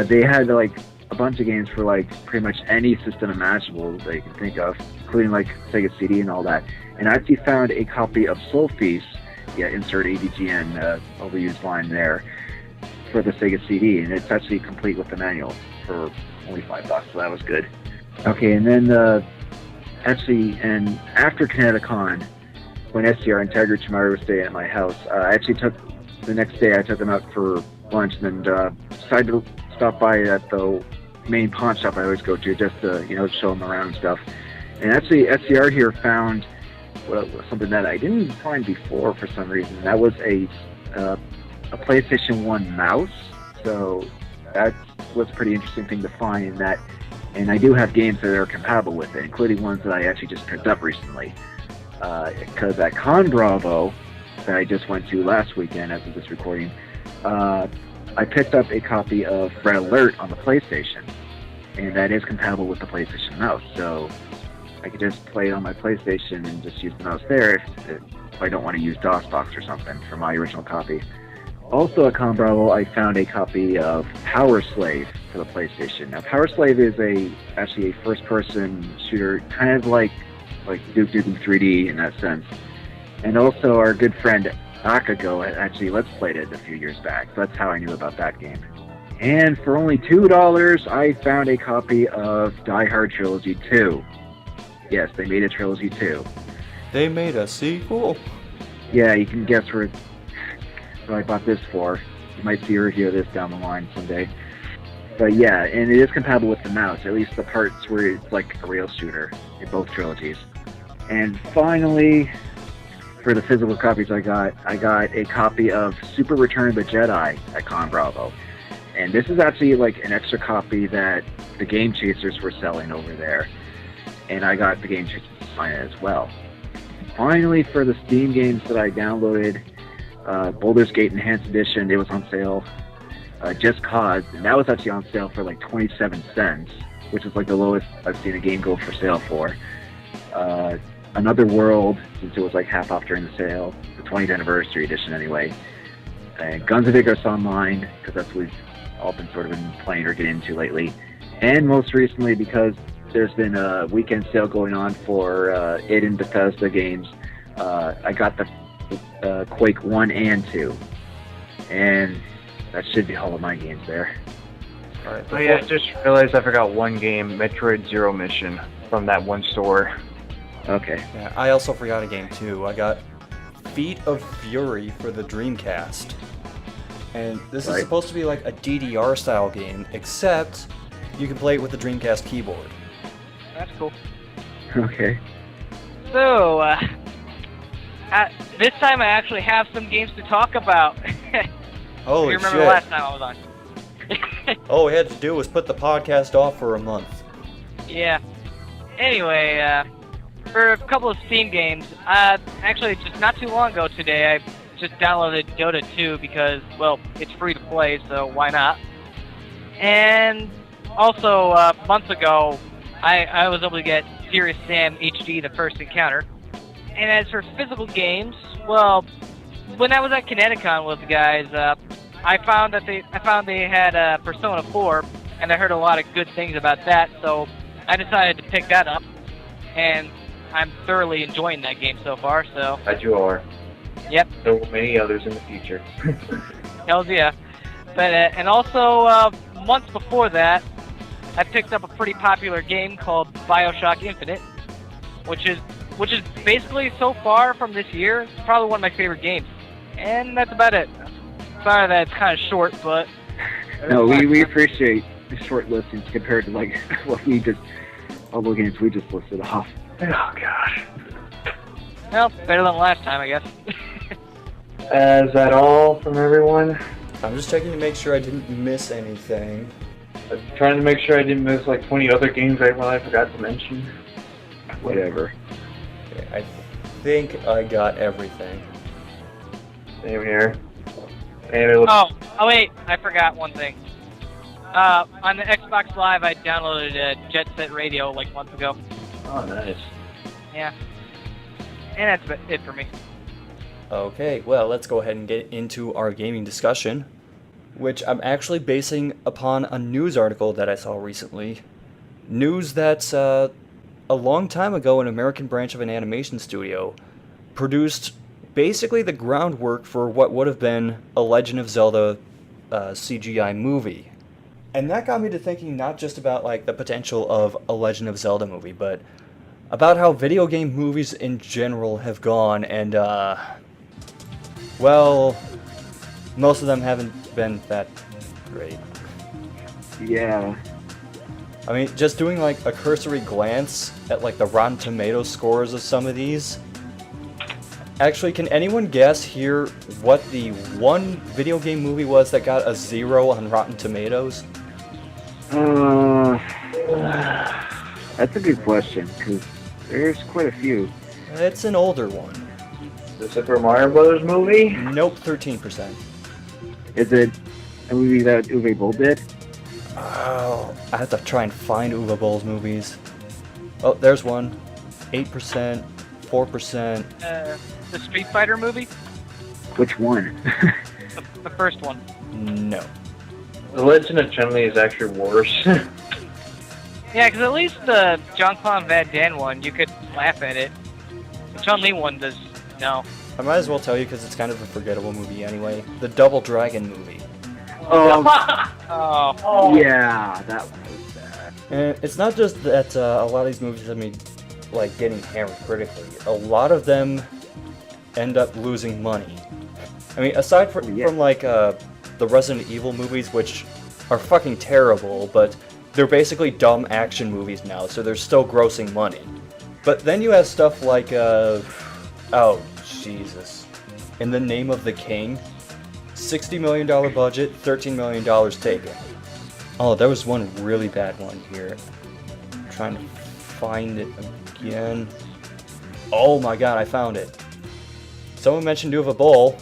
[SPEAKER 4] They had like a bunch of games for like pretty much any system imaginable that you can think of, including like Sega CD and all that. And I actually found a copy of Soul Feast, yeah, insert ADGN, overused line there, for the Sega CD, and it's actually complete with the manual for only $5, so that was good. Okay, and then and after Kineticon, when SCR and Tiger Chimari were staying at my house, the next day I took them out for lunch, and decided to stop by at the main pawn shop I always go to, just to, show them around and stuff. And actually, SCR here found something that I didn't find before for some reason. That was a PlayStation 1 mouse. So that was a pretty interesting thing to find. And I do have games that are compatible with it, including ones that I actually just picked up recently. Because at Con Bravo, that I just went to last weekend as of this recording, I picked up a copy of Red Alert on the PlayStation, and that is compatible with the PlayStation mouse. So I could just play it on my PlayStation and just use the mouse there if I don't want to use DOSBox or something for my original copy. Also at Con Bravo, I found a copy of Power Slave for the PlayStation. Now, Power Slave is actually a first-person shooter, kind of like like Duke Nukem 3D in that sense. And also our good friend Akago actually Let's Played it a few years back. So that's how I knew about that game. And for only $2, I found a copy of Die Hard Trilogy 2. Yes, they made a Trilogy 2.
[SPEAKER 2] They made a sequel?
[SPEAKER 4] Yeah, you can guess what I bought this for. You might see a review of this down the line someday. But yeah, and it is compatible with the mouse, at least the parts where it's like a rail shooter in both trilogies. And finally, for the physical copies I got a copy of Super Return of the Jedi at Con Bravo. And this is actually like an extra copy that the Game Chasers were selling over there. And I got the Game Chasers to sign it as well. Finally, for the Steam games that I downloaded, Baldur's Gate Enhanced Edition, it was on sale. Just Cause, and that was actually on sale for like 27 cents, which is like the lowest I've seen a game go for sale for. Another World, since it was like half off during the sale, the 20th anniversary edition anyway. And Guns of Icarus Online, because that's what we've all been sort of been playing or getting into lately. And most recently, because there's been a weekend sale going on for id and Bethesda games, I got the Quake 1 and 2. And that should be all of my games there.
[SPEAKER 2] Alright.
[SPEAKER 6] Oh yeah, I just realized I forgot one game, Metroid Zero Mission, from that one store.
[SPEAKER 4] Okay.
[SPEAKER 2] Yeah, I also forgot a game too. I got Feet of Fury for the Dreamcast. And this is supposed to be like a DDR style game, except you can play it with the Dreamcast keyboard.
[SPEAKER 7] That's cool.
[SPEAKER 4] Okay.
[SPEAKER 7] So, this time I actually have some games to talk about.
[SPEAKER 2] Holy
[SPEAKER 7] you remember
[SPEAKER 2] shit.
[SPEAKER 7] the last time I was on?
[SPEAKER 2] All we had to do was put the podcast off for a month.
[SPEAKER 7] Yeah. Anyway, for a couple of Steam games, actually just not too long ago today, I just downloaded Dota 2 because, well, it's free to play, so why not? And also, months ago, I was able to get Serious Sam HD, The First Encounter. And as for physical games, well, when I was at Kineticon with the guys, I found they had Persona 4, and I heard a lot of good things about that, so I decided to pick that up, and I'm thoroughly enjoying that game so far. So.
[SPEAKER 6] That you are.
[SPEAKER 7] Yep.
[SPEAKER 6] There will be many others in the future.
[SPEAKER 7] Hells yeah. But and also months before that, I picked up a pretty popular game called BioShock Infinite, which is basically so far from this year probably one of my favorite games. And that's about it. Sorry that it's kind of short, but...
[SPEAKER 4] No, we appreciate the short listings compared to like all the games we just listed off.
[SPEAKER 6] Oh gosh.
[SPEAKER 7] Well, better than last time, I guess.
[SPEAKER 6] Is that all from everyone?
[SPEAKER 2] I'm just checking to make sure I didn't miss anything.
[SPEAKER 6] I'm trying to make sure I didn't miss like 20 other games I forgot to mention.
[SPEAKER 4] Whatever.
[SPEAKER 2] Okay, I think I got everything.
[SPEAKER 6] Same here. And it looks...
[SPEAKER 7] Oh wait, I forgot one thing. On the Xbox Live, I downloaded Jet Set Radio like months ago.
[SPEAKER 6] Oh, nice.
[SPEAKER 7] Yeah. And that's it for me.
[SPEAKER 2] Okay, well, let's go ahead and get into our gaming discussion, which I'm actually basing upon a news article that I saw recently. News that's a long time ago, an American branch of an animation studio produced basically the groundwork for what would have been a Legend of Zelda CGI movie. And that got me to thinking not just about like the potential of a Legend of Zelda movie, but about how video game movies in general have gone, and well, most of them haven't been that great.
[SPEAKER 4] Yeah.
[SPEAKER 2] I mean, just doing like a cursory glance at like the Rotten Tomatoes scores of some of these. Actually, can anyone guess here what the one video game movie was that got a 0 on Rotten Tomatoes?
[SPEAKER 4] That's a good question, because there's quite a few.
[SPEAKER 2] It's an older one.
[SPEAKER 6] The Super Mario Brothers movie?
[SPEAKER 2] Nope, 13%.
[SPEAKER 4] Is it a movie that Uwe Boll did?
[SPEAKER 2] Oh, I have to try and find Uwe Boll's movies. Oh, there's one. 8%, 4%.
[SPEAKER 7] The Street Fighter movie?
[SPEAKER 4] Which one?
[SPEAKER 7] The first one.
[SPEAKER 2] No.
[SPEAKER 6] The Legend of Chun-Li is actually worse.
[SPEAKER 7] Yeah, because at least the Jean-Claude Van Damme one, you could laugh at it. The Chun-Li one does no.
[SPEAKER 2] I might as well tell you because it's kind of a forgettable movie anyway. The Double Dragon movie.
[SPEAKER 7] Oh.
[SPEAKER 4] Yeah, that one was bad.
[SPEAKER 2] And it's not just that a lot of these movies, like getting hammered critically. A lot of them end up losing money. I mean, aside from like the Resident Evil movies, which are fucking terrible, but they're basically dumb action movies now, so they're still grossing money. But then you have stuff like, oh, Jesus. In the Name of the King, $60 million budget, $13 million taken. Oh, there was one really bad one here. I'm trying to find it again. Oh my god, I found it. Someone mentioned Uwe Boll,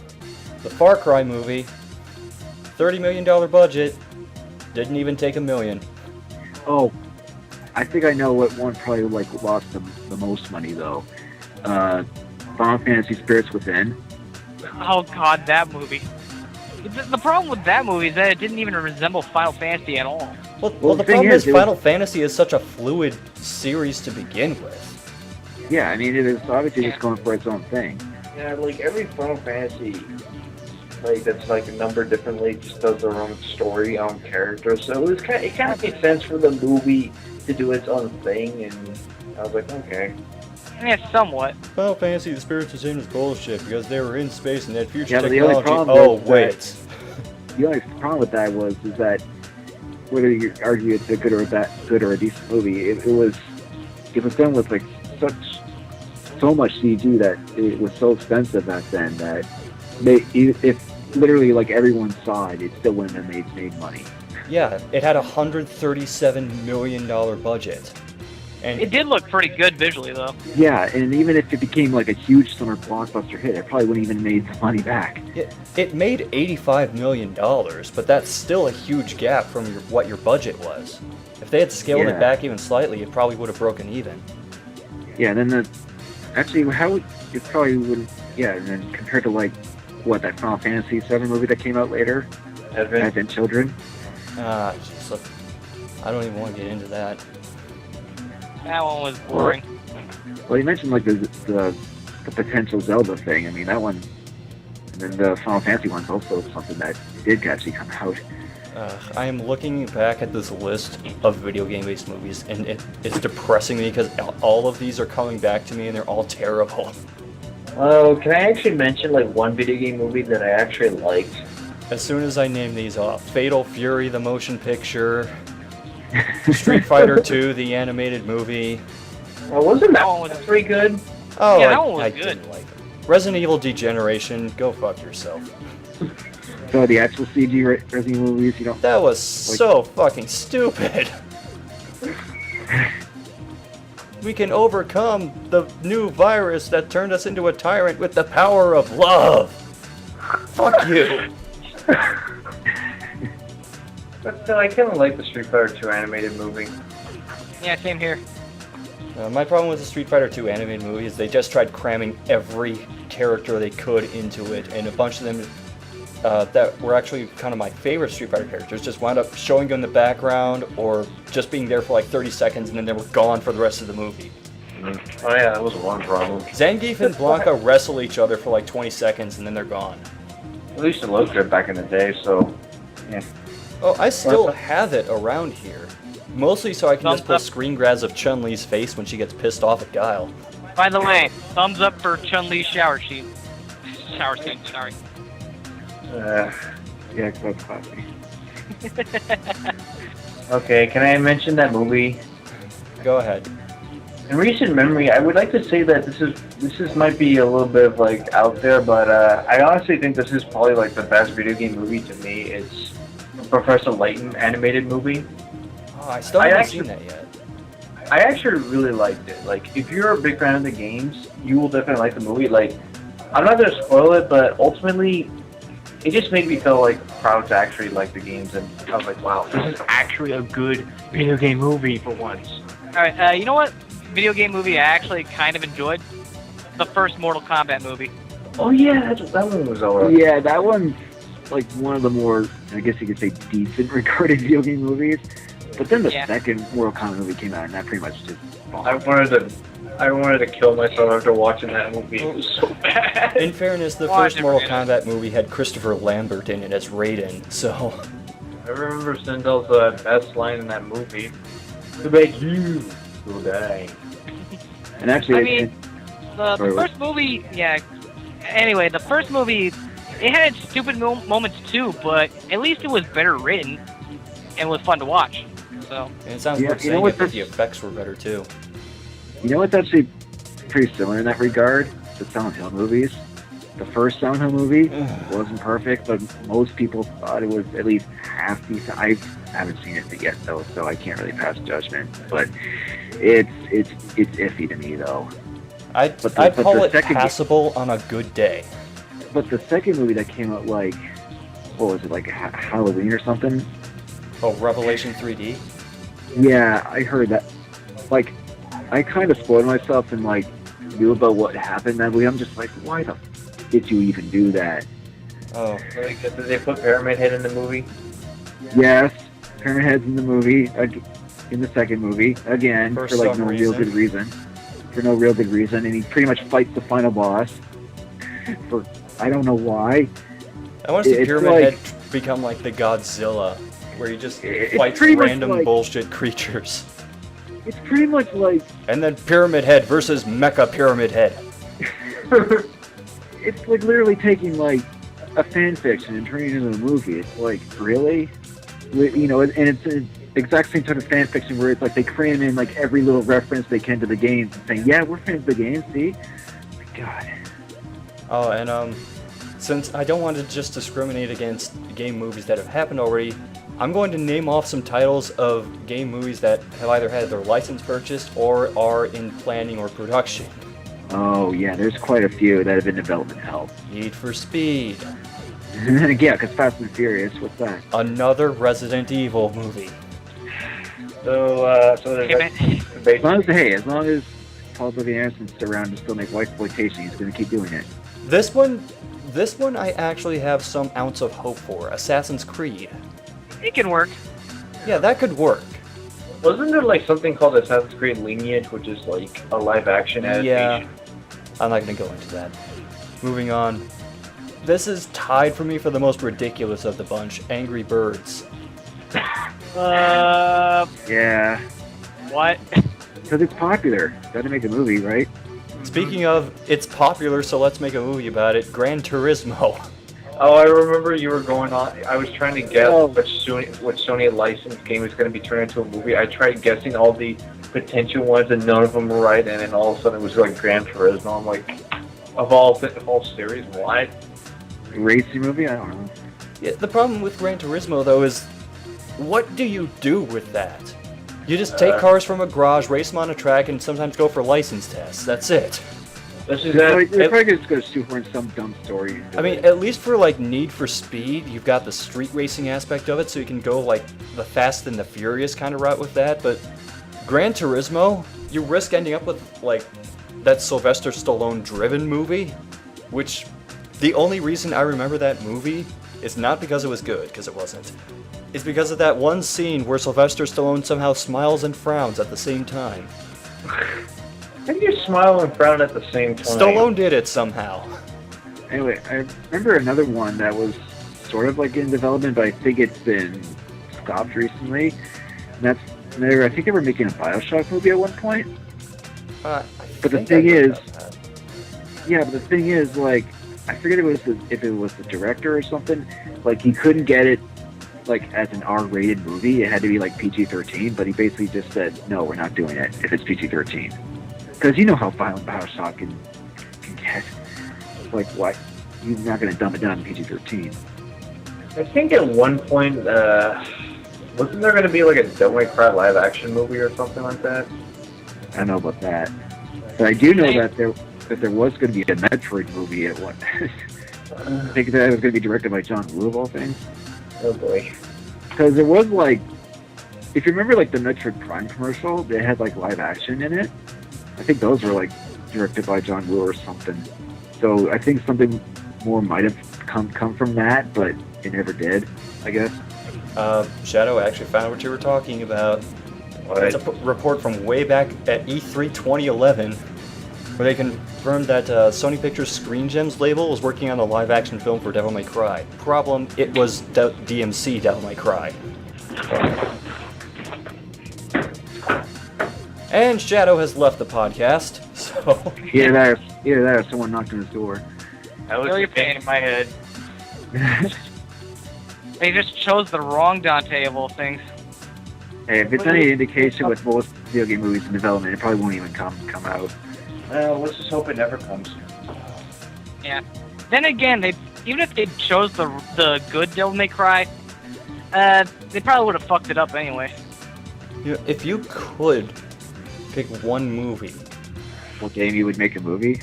[SPEAKER 2] the Far Cry movie, $30 million budget, didn't even take $1 million.
[SPEAKER 4] Oh, I think I know what one probably lost the most money though. Final Fantasy Spirits Within.
[SPEAKER 7] Oh god, that movie. The problem with that movie is that it didn't even resemble Final Fantasy at all.
[SPEAKER 2] Well, the problem is Final Fantasy is such a fluid series to begin with.
[SPEAKER 4] Yeah, I mean, it is obviously just going for its own thing.
[SPEAKER 6] Yeah, like every Final Fantasy, like that's like numbered differently, just does their own story, own character. So it kind of makes sense for the movie to do its own thing, and I was like, okay.
[SPEAKER 7] Yeah, somewhat.
[SPEAKER 2] Final Fantasy: The Spirits Within is bullshit because they were in space and they had future
[SPEAKER 4] But
[SPEAKER 2] technology.
[SPEAKER 4] the only problem
[SPEAKER 2] The
[SPEAKER 4] only problem with that is that whether you argue it's a good or a decent movie, it was done with like so much CG that it was so expensive back then that if literally like everyone saw it, it still wouldn't have made money.
[SPEAKER 2] Yeah, it had a $137 million budget. And
[SPEAKER 7] it did look pretty good visually, though.
[SPEAKER 4] Yeah, and even if it became like a huge summer blockbuster hit, it probably wouldn't even made the money back.
[SPEAKER 2] It made $85 million, but that's still a huge gap from what your budget was. If they had scaled it back even slightly, it probably would have broken even.
[SPEAKER 4] Yeah, and then it probably would. Yeah, and then compared to like that Final Fantasy VII movie that came out later, Advent Children.
[SPEAKER 2] Jeez, look, I don't even want to get into that.
[SPEAKER 7] That one was boring.
[SPEAKER 4] Well, you mentioned like the potential Zelda thing. I mean, that one, and then the Final Fantasy one's also something that did actually come out.
[SPEAKER 2] I am looking back at this list of video game-based movies, and it's depressing me because all of these are coming back to me, and they're all terrible.
[SPEAKER 6] Oh, can I actually mention like one video game movie that I actually liked?
[SPEAKER 2] As soon as I name these off, Fatal Fury, the motion picture, Street Fighter 2, the animated movie.
[SPEAKER 6] Well, wasn't that one pretty good?
[SPEAKER 2] Oh,
[SPEAKER 7] yeah, that one was
[SPEAKER 2] I
[SPEAKER 7] good.
[SPEAKER 2] didn't like it. Resident Evil Degeneration, go fuck yourself.
[SPEAKER 4] So the actual CG Resident Evil movies, you don't.
[SPEAKER 2] That was so fucking stupid. We can overcome the new virus that turned us into a tyrant with the power of love. Fuck you.
[SPEAKER 6] But still, I kind of like the Street Fighter 2 animated movie.
[SPEAKER 7] Yeah, same here.
[SPEAKER 2] My problem with the Street Fighter 2 animated movie is they just tried cramming every character they could into it, and a bunch of them that were actually kind of my favorite Street Fighter characters just wound up showing in the background or just being there for like 30 seconds and then they were gone for the rest of the movie.
[SPEAKER 6] Oh yeah, that was one problem.
[SPEAKER 2] Zangief and Blanca wrestle each other for like 20 seconds and then they're gone.
[SPEAKER 6] At least it looked good back in the day, so yeah.
[SPEAKER 2] Oh, I still have it around here. Mostly so I can just pull screen grabs of Chun-Li's face when she gets pissed off at Guile.
[SPEAKER 7] By the way, thumbs up for Chun-Li's shower scene. Shower scene, sorry.
[SPEAKER 4] Yeah, that's classy.
[SPEAKER 6] Okay, can I mention that movie?
[SPEAKER 2] Go ahead.
[SPEAKER 6] In recent memory, I would like to say that this might be a little bit of like out there, but I honestly think this is probably like the best video game movie to me. It's Professor Layton animated movie.
[SPEAKER 2] Oh, I still haven't seen that yet.
[SPEAKER 6] I actually really liked it. Like, if you're a big fan of the games, you will definitely like the movie. Like, I'm not gonna spoil it, but ultimately, it just made me feel like proud to actually like the games, and I was like, wow, this is actually a good video game movie for once.
[SPEAKER 7] Alright, you know what video game movie I actually kind of enjoyed? The first Mortal Kombat movie.
[SPEAKER 6] Oh yeah, that one was alright.
[SPEAKER 4] Yeah, that one's like one of the more, I guess you could say, decent recorded video game movies. But then the
[SPEAKER 7] Yeah.
[SPEAKER 4] second Mortal Kombat movie came out, and that pretty much just bombed.
[SPEAKER 6] I wanted to kill myself after watching that movie. It was so bad.
[SPEAKER 2] In fairness, the
[SPEAKER 7] Oh, I
[SPEAKER 2] first
[SPEAKER 7] never
[SPEAKER 2] Mortal
[SPEAKER 7] did
[SPEAKER 2] Kombat movie had Christopher Lambert in it as Raiden, so...
[SPEAKER 6] I remember Sindel's best line in that movie. To make you will die.
[SPEAKER 4] And actually,
[SPEAKER 7] I mean, the
[SPEAKER 4] sorry,
[SPEAKER 7] first movie, yeah. Anyway, the first movie, it had stupid moments too, but at least it was better written and was fun to watch. So.
[SPEAKER 2] And it sounds
[SPEAKER 4] Yeah,
[SPEAKER 2] worth
[SPEAKER 4] you know
[SPEAKER 2] saying
[SPEAKER 4] what,
[SPEAKER 2] it, but the effects were better too.
[SPEAKER 4] you know what's actually pretty similar in that regard? The Silent Hill movies. The first Silent Hill movie wasn't perfect, but most people thought it was at least half decent. I haven't seen it yet though, so I can't really pass judgment. But it's iffy to me though.
[SPEAKER 2] I'd call it passable on a good day.
[SPEAKER 4] But the second movie that came out, like, what was it, like Halloween or something?
[SPEAKER 2] Oh, Revelation 3D?
[SPEAKER 4] Yeah, I heard that. Like, I kind of spoiled myself and, like, knew about what happened that movie. I'm just like, why the f did you even do that?
[SPEAKER 2] Oh.
[SPEAKER 6] Like, did they put Pyramid Head in the movie?
[SPEAKER 4] Yes, Pyramid Head's in the movie, in the second movie, again,
[SPEAKER 2] For
[SPEAKER 4] for like
[SPEAKER 2] some
[SPEAKER 4] no real
[SPEAKER 2] reason.
[SPEAKER 4] good reason. For no real good reason, and he pretty much fights the final boss. For I don't know why.
[SPEAKER 2] I want to see
[SPEAKER 4] It's
[SPEAKER 2] Pyramid
[SPEAKER 4] like-
[SPEAKER 2] Head become like the Godzilla, where he just
[SPEAKER 4] It's
[SPEAKER 2] fights
[SPEAKER 4] pretty much
[SPEAKER 2] random
[SPEAKER 4] like-
[SPEAKER 2] bullshit creatures.
[SPEAKER 4] It's pretty much like
[SPEAKER 2] And then Pyramid Head versus Mecha Pyramid Head.
[SPEAKER 4] it's like literally taking like a fan fiction and turning it into a movie. It's like, really? You know, and it's an exact same type of fan fiction where it's like they cram in like every little reference they can to the games and saying, yeah, we're fans of the game, see? My God.
[SPEAKER 2] Oh, and since I don't want to just discriminate against game movies that have happened already, I'm going to name off some titles of game movies that have either had their license purchased or are in planning or production.
[SPEAKER 4] Oh, yeah, there's quite a few that have been development hell.
[SPEAKER 2] Need for Speed.
[SPEAKER 4] Yeah, because Fast and Furious, what's that?
[SPEAKER 2] Another Resident Evil movie.
[SPEAKER 6] So there's
[SPEAKER 4] As long as Paul W. Anderson's still around to still make whitesploitation, he's going to keep doing it.
[SPEAKER 2] This one I actually have some ounce of hope for. Assassin's Creed.
[SPEAKER 7] It can work.
[SPEAKER 2] Yeah, that could work.
[SPEAKER 6] Wasn't there like something called Assassin's Creed Lineage, which is like a live action adaptation?
[SPEAKER 2] Yeah, I'm not going to go into that. Moving on. This is tied for me for the most ridiculous of the bunch, Angry Birds.
[SPEAKER 4] Yeah,
[SPEAKER 7] What?
[SPEAKER 4] because it's popular. Got to make a movie, right?
[SPEAKER 2] Speaking of, it's popular, so let's make a movie about it. Gran Turismo.
[SPEAKER 6] Oh, I remember you were going on. I was trying to guess
[SPEAKER 4] Oh.
[SPEAKER 6] which Sony licensed game is going to be turned into a movie. I tried guessing all the potential ones, and none of them were right. And then all of a sudden, it was like Gran Turismo. I'm like, of all series, what?
[SPEAKER 4] Racing movie? I don't know.
[SPEAKER 2] Yeah, the problem with Gran Turismo, though, is what do you do with that? You just take cars from a garage, race them on a track, and sometimes go for license tests. That's it.
[SPEAKER 6] This is
[SPEAKER 4] They're
[SPEAKER 6] that.
[SPEAKER 4] probably just going to shoehorn some dumb story into
[SPEAKER 2] I mean,
[SPEAKER 4] it.
[SPEAKER 2] at least for like Need for Speed, you've got the street racing aspect of it, so you can go like the Fast and the Furious kind of route with that. But Gran Turismo, you risk ending up with like that Sylvester Stallone driven movie, which the only reason I remember that movie is not because it was good, because it wasn't. It's because of that one scene where Sylvester Stallone somehow smiles and frowns at the same time.
[SPEAKER 6] How do you smile and frown at the same time?
[SPEAKER 2] Stallone did it somehow.
[SPEAKER 4] Anyway, I remember another one that was sort of like in development, but I think it's been stopped recently. And I think they were making a Bioshock movie at one point.
[SPEAKER 2] I
[SPEAKER 4] But the
[SPEAKER 2] think
[SPEAKER 4] thing
[SPEAKER 2] I heard
[SPEAKER 4] is-
[SPEAKER 2] about that.
[SPEAKER 4] Yeah, but the thing is, like, I forget if it was the director or something. Like, he couldn't get it like as an R-rated movie. It had to be like PG-13. But he basically just said, no, we're not doing it if it's PG-13. Because you know how violent Bioshock can get. Like, why? You're not going to dumb it down to PG-13.
[SPEAKER 6] I think at one point, wasn't there going to be like a Devil May Cry live action movie or something like that?
[SPEAKER 4] I don't know about that. But I do know that there was going to be a Metroid movie at one. I think that it was going to be directed by John Woo of all things.
[SPEAKER 6] Oh boy.
[SPEAKER 4] Because there was like, if you remember like the Metroid Prime commercial, they had like live action in it. I think those were like directed by John Woo or something. So I think something more might have come from that, but it never did, I guess.
[SPEAKER 2] Shadow, I actually found what you were talking about. It's a report from way back at E3 2011, where they confirmed that Sony Pictures Screen Gems label was working on a live-action film for Devil May Cry. Problem, it was DMC Devil May Cry. And Shadow has left the podcast, so...
[SPEAKER 4] Either that or someone knocked on his door.
[SPEAKER 6] That was a pain in my head.
[SPEAKER 7] They just chose the wrong Dante of all things.
[SPEAKER 4] Hey, if it's any indication with most video game movies in development, it probably won't even come out.
[SPEAKER 6] Well, let's just hope it never comes.
[SPEAKER 7] Yeah. Then again, even if they chose the good Devil May Cry, they probably would have fucked it up anyway.
[SPEAKER 2] If you could pick one movie...
[SPEAKER 4] What game you would make a movie?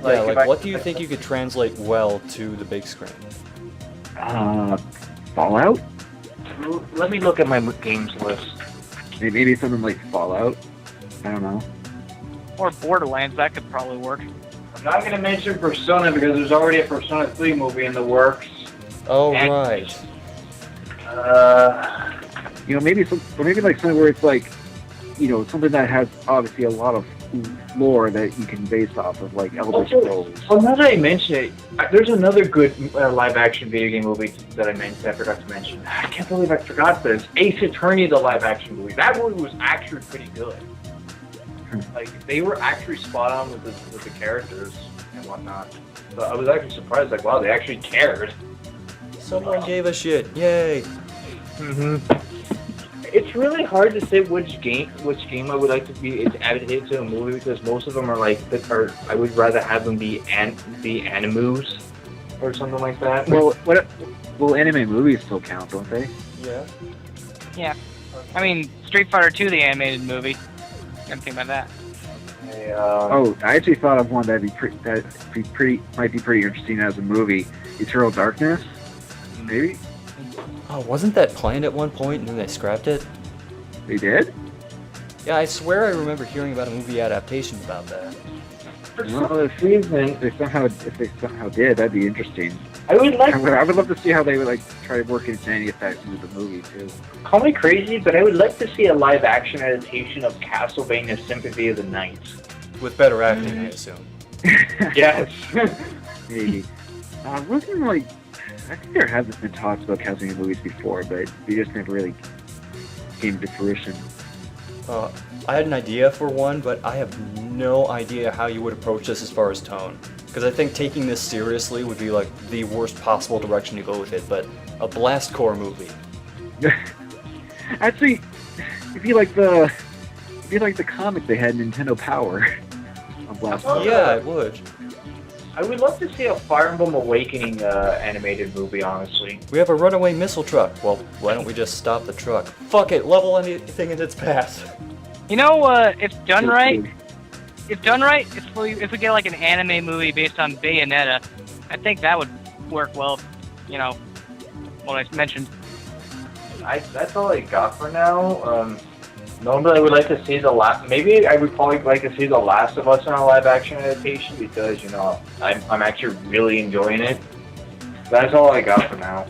[SPEAKER 2] What do you think you could translate well to the big screen?
[SPEAKER 4] Fallout?
[SPEAKER 6] Let me look at my games list.
[SPEAKER 4] Maybe something like Fallout. I don't know.
[SPEAKER 7] Or Borderlands, that could probably work.
[SPEAKER 6] I'm not going to mention Persona because there's already a Persona 3 movie in the works.
[SPEAKER 2] Oh, right.
[SPEAKER 4] Maybe like something where it's like, something that has obviously a lot of lore that you can base off of, like Elder Scrolls.
[SPEAKER 6] Well, now that I mention it, there's another good live-action video game movie that I forgot to mention. I can't believe I forgot this. Ace Attorney, the live-action movie. That movie was actually pretty good. Like, they were actually spot on with the characters and whatnot. So I was actually surprised, like, wow, they actually cared.
[SPEAKER 2] Someone gave a shit. Yay!
[SPEAKER 6] Mm-hmm. It's really hard to say which game I would like to be adapted to a movie because most of them are like I would rather have them be animus or something like that.
[SPEAKER 4] Well, anime movies still count, don't they?
[SPEAKER 2] Yeah.
[SPEAKER 7] Yeah. I mean, Street Fighter 2, the animated movie. Didn't think about that.
[SPEAKER 4] I actually thought of one might be pretty interesting as a movie. Eternal Darkness, maybe.
[SPEAKER 2] Oh, wasn't that planned at one point and then they scrapped it?
[SPEAKER 4] They did?
[SPEAKER 2] Yeah, I swear I remember hearing about a movie adaptation about that.
[SPEAKER 4] Well, if they somehow did, that'd be interesting.
[SPEAKER 6] I would
[SPEAKER 4] love to see how they would try to work in any effects into the movie too.
[SPEAKER 6] Call me crazy, but I would like to see a live-action adaptation of Castlevania Symphony of the Night.
[SPEAKER 2] With better acting, I assume.
[SPEAKER 6] Yes.
[SPEAKER 4] Maybe. I think there have been talks about Castlevania movies before, but they just never really came to fruition.
[SPEAKER 2] I had an idea for one, but I have no idea how you would approach this as far as tone. Because I think taking this seriously would be like the worst possible direction to go with it, but a blastcore movie.
[SPEAKER 4] Actually, if you like the comic they had, Nintendo Power on Blastcore.
[SPEAKER 2] Yeah, I would.
[SPEAKER 6] I would love to see a Fire Emblem Awakening animated movie, honestly.
[SPEAKER 2] We have a runaway missile truck. Well, why don't we just stop the truck? Fuck it, level anything in its path.
[SPEAKER 7] If done right, if we get like an anime movie based on Bayonetta, I think that would work well. What I mentioned.
[SPEAKER 6] That's all I got for now. Normally, I would like to see maybe I would probably like to see The Last of Us in a live-action adaptation because I'm actually really enjoying it. That's all I got for now.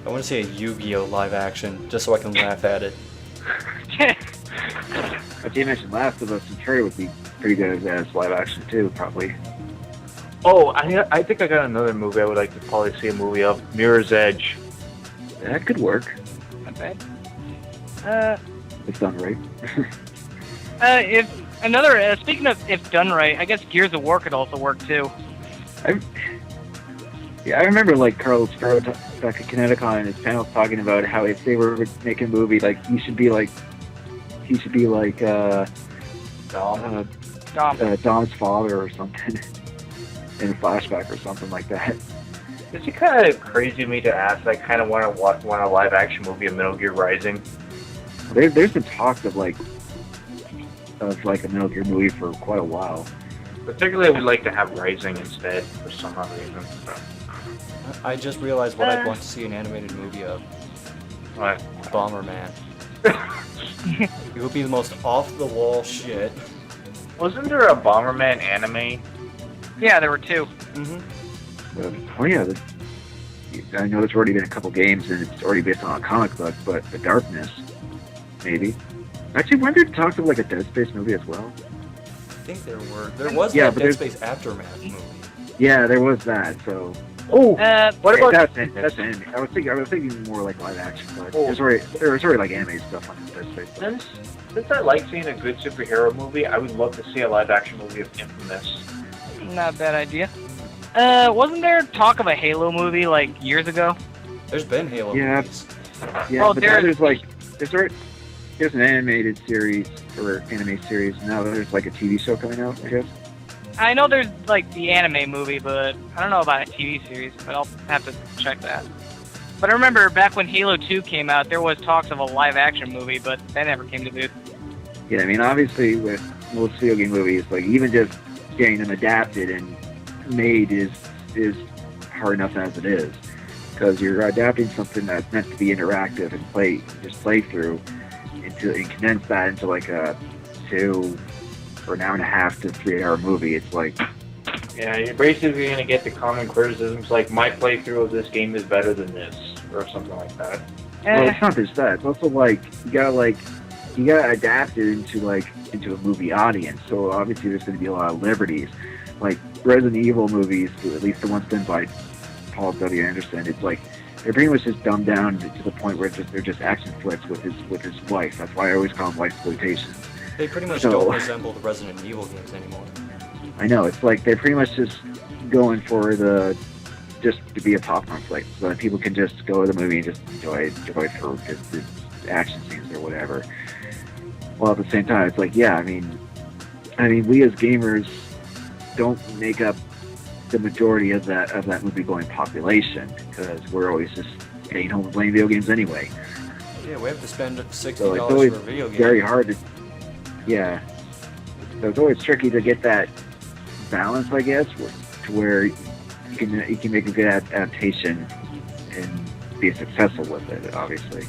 [SPEAKER 2] I want to see a Yu-Gi-Oh! Live action just so I can laugh at it.
[SPEAKER 4] But you mentioned Last of Us, I'm sure it would be pretty good as live action too, probably.
[SPEAKER 6] Oh, I think I got another movie I would like to probably see a movie of. Mirror's Edge.
[SPEAKER 4] That could work.
[SPEAKER 7] Not bad.
[SPEAKER 4] If done right.
[SPEAKER 7] Speaking of if done right, I guess Gears of War could also work too.
[SPEAKER 4] I remember Carlos Sparrow back at Kineticon and his panel talking about how if they were making a movie, he should be like Dom's father or something in a flashback or something like that.
[SPEAKER 6] It's kind of crazy of me to ask. I kind of want a live action movie of Metal Gear Rising.
[SPEAKER 4] There's been talks of a Metal Gear movie for quite a while.
[SPEAKER 6] Particularly, I would like to have Rising instead for some odd reason.
[SPEAKER 2] I just realized what I'd want to see an animated movie of.
[SPEAKER 6] What?
[SPEAKER 2] Bomberman. It would be the most off-the-wall shit.
[SPEAKER 6] Wasn't there a Bomberman anime?
[SPEAKER 7] Yeah, there were two.
[SPEAKER 2] Mm-hmm.
[SPEAKER 4] Oh yeah, I know there's already been a couple games and it's already based on a comic book, but The Darkness, maybe. Actually, weren't there talks of like a Dead Space movie as well?
[SPEAKER 2] I think there was that Dead Space Aftermath movie.
[SPEAKER 4] Yeah, there was that. So.
[SPEAKER 6] Oh, what about
[SPEAKER 4] that's anime? I was thinking more like live action, but there's already like anime stuff on Dead Space.
[SPEAKER 6] Since I like seeing a good superhero movie, I would love to see a live action movie of Infamous.
[SPEAKER 7] Not a bad idea. Wasn't there talk of a Halo movie like years ago?
[SPEAKER 2] There's been Halo movies.
[SPEAKER 4] Yeah, but now there's an animated series or anime series. Now there's like a TV show coming out, I guess.
[SPEAKER 7] I know there's like the anime movie, but I don't know about a TV series, but I'll have to check that. But I remember back when Halo 2 came out, there was talks of a live action movie, but that never came to be.
[SPEAKER 4] Yeah, I mean, obviously with most video game movies, like even just getting them adapted and made is hard enough as it is, because you're adapting something that's meant to be interactive and play through and condense that into like a 2 or an hour and a half to 3 hour movie. It's like,
[SPEAKER 6] yeah, you're basically gonna get the common criticisms like my playthrough of this game is better than this or something like that.
[SPEAKER 4] Well, it's not just that. It's also like you gotta adapt it into a movie audience. So obviously there's gonna be a lot of liberties. Like Resident Evil movies, at least the ones done by Paul W. Anderson, it's like they're pretty much just dumbed down to the point where they're just action flicks with his wife. That's why I always call them wife-exploitation.
[SPEAKER 2] They pretty much don't resemble the Resident Evil games anymore.
[SPEAKER 4] I know, it's like they're pretty much just going for just to be a popcorn flick, so that people can just go to the movie and just enjoy it for just the action scenes or whatever. Well, at the same time, it's like, yeah, I mean, we as gamers don't make up the majority of that movie-going population, because we're always just staying home and playing video games anyway.
[SPEAKER 2] Yeah, we have to spend $60
[SPEAKER 4] so it's always
[SPEAKER 2] for a video game.
[SPEAKER 4] very hard to. Yeah. So it's always tricky to get that balance, I guess, to where you can make a good adaptation and be successful with it, obviously.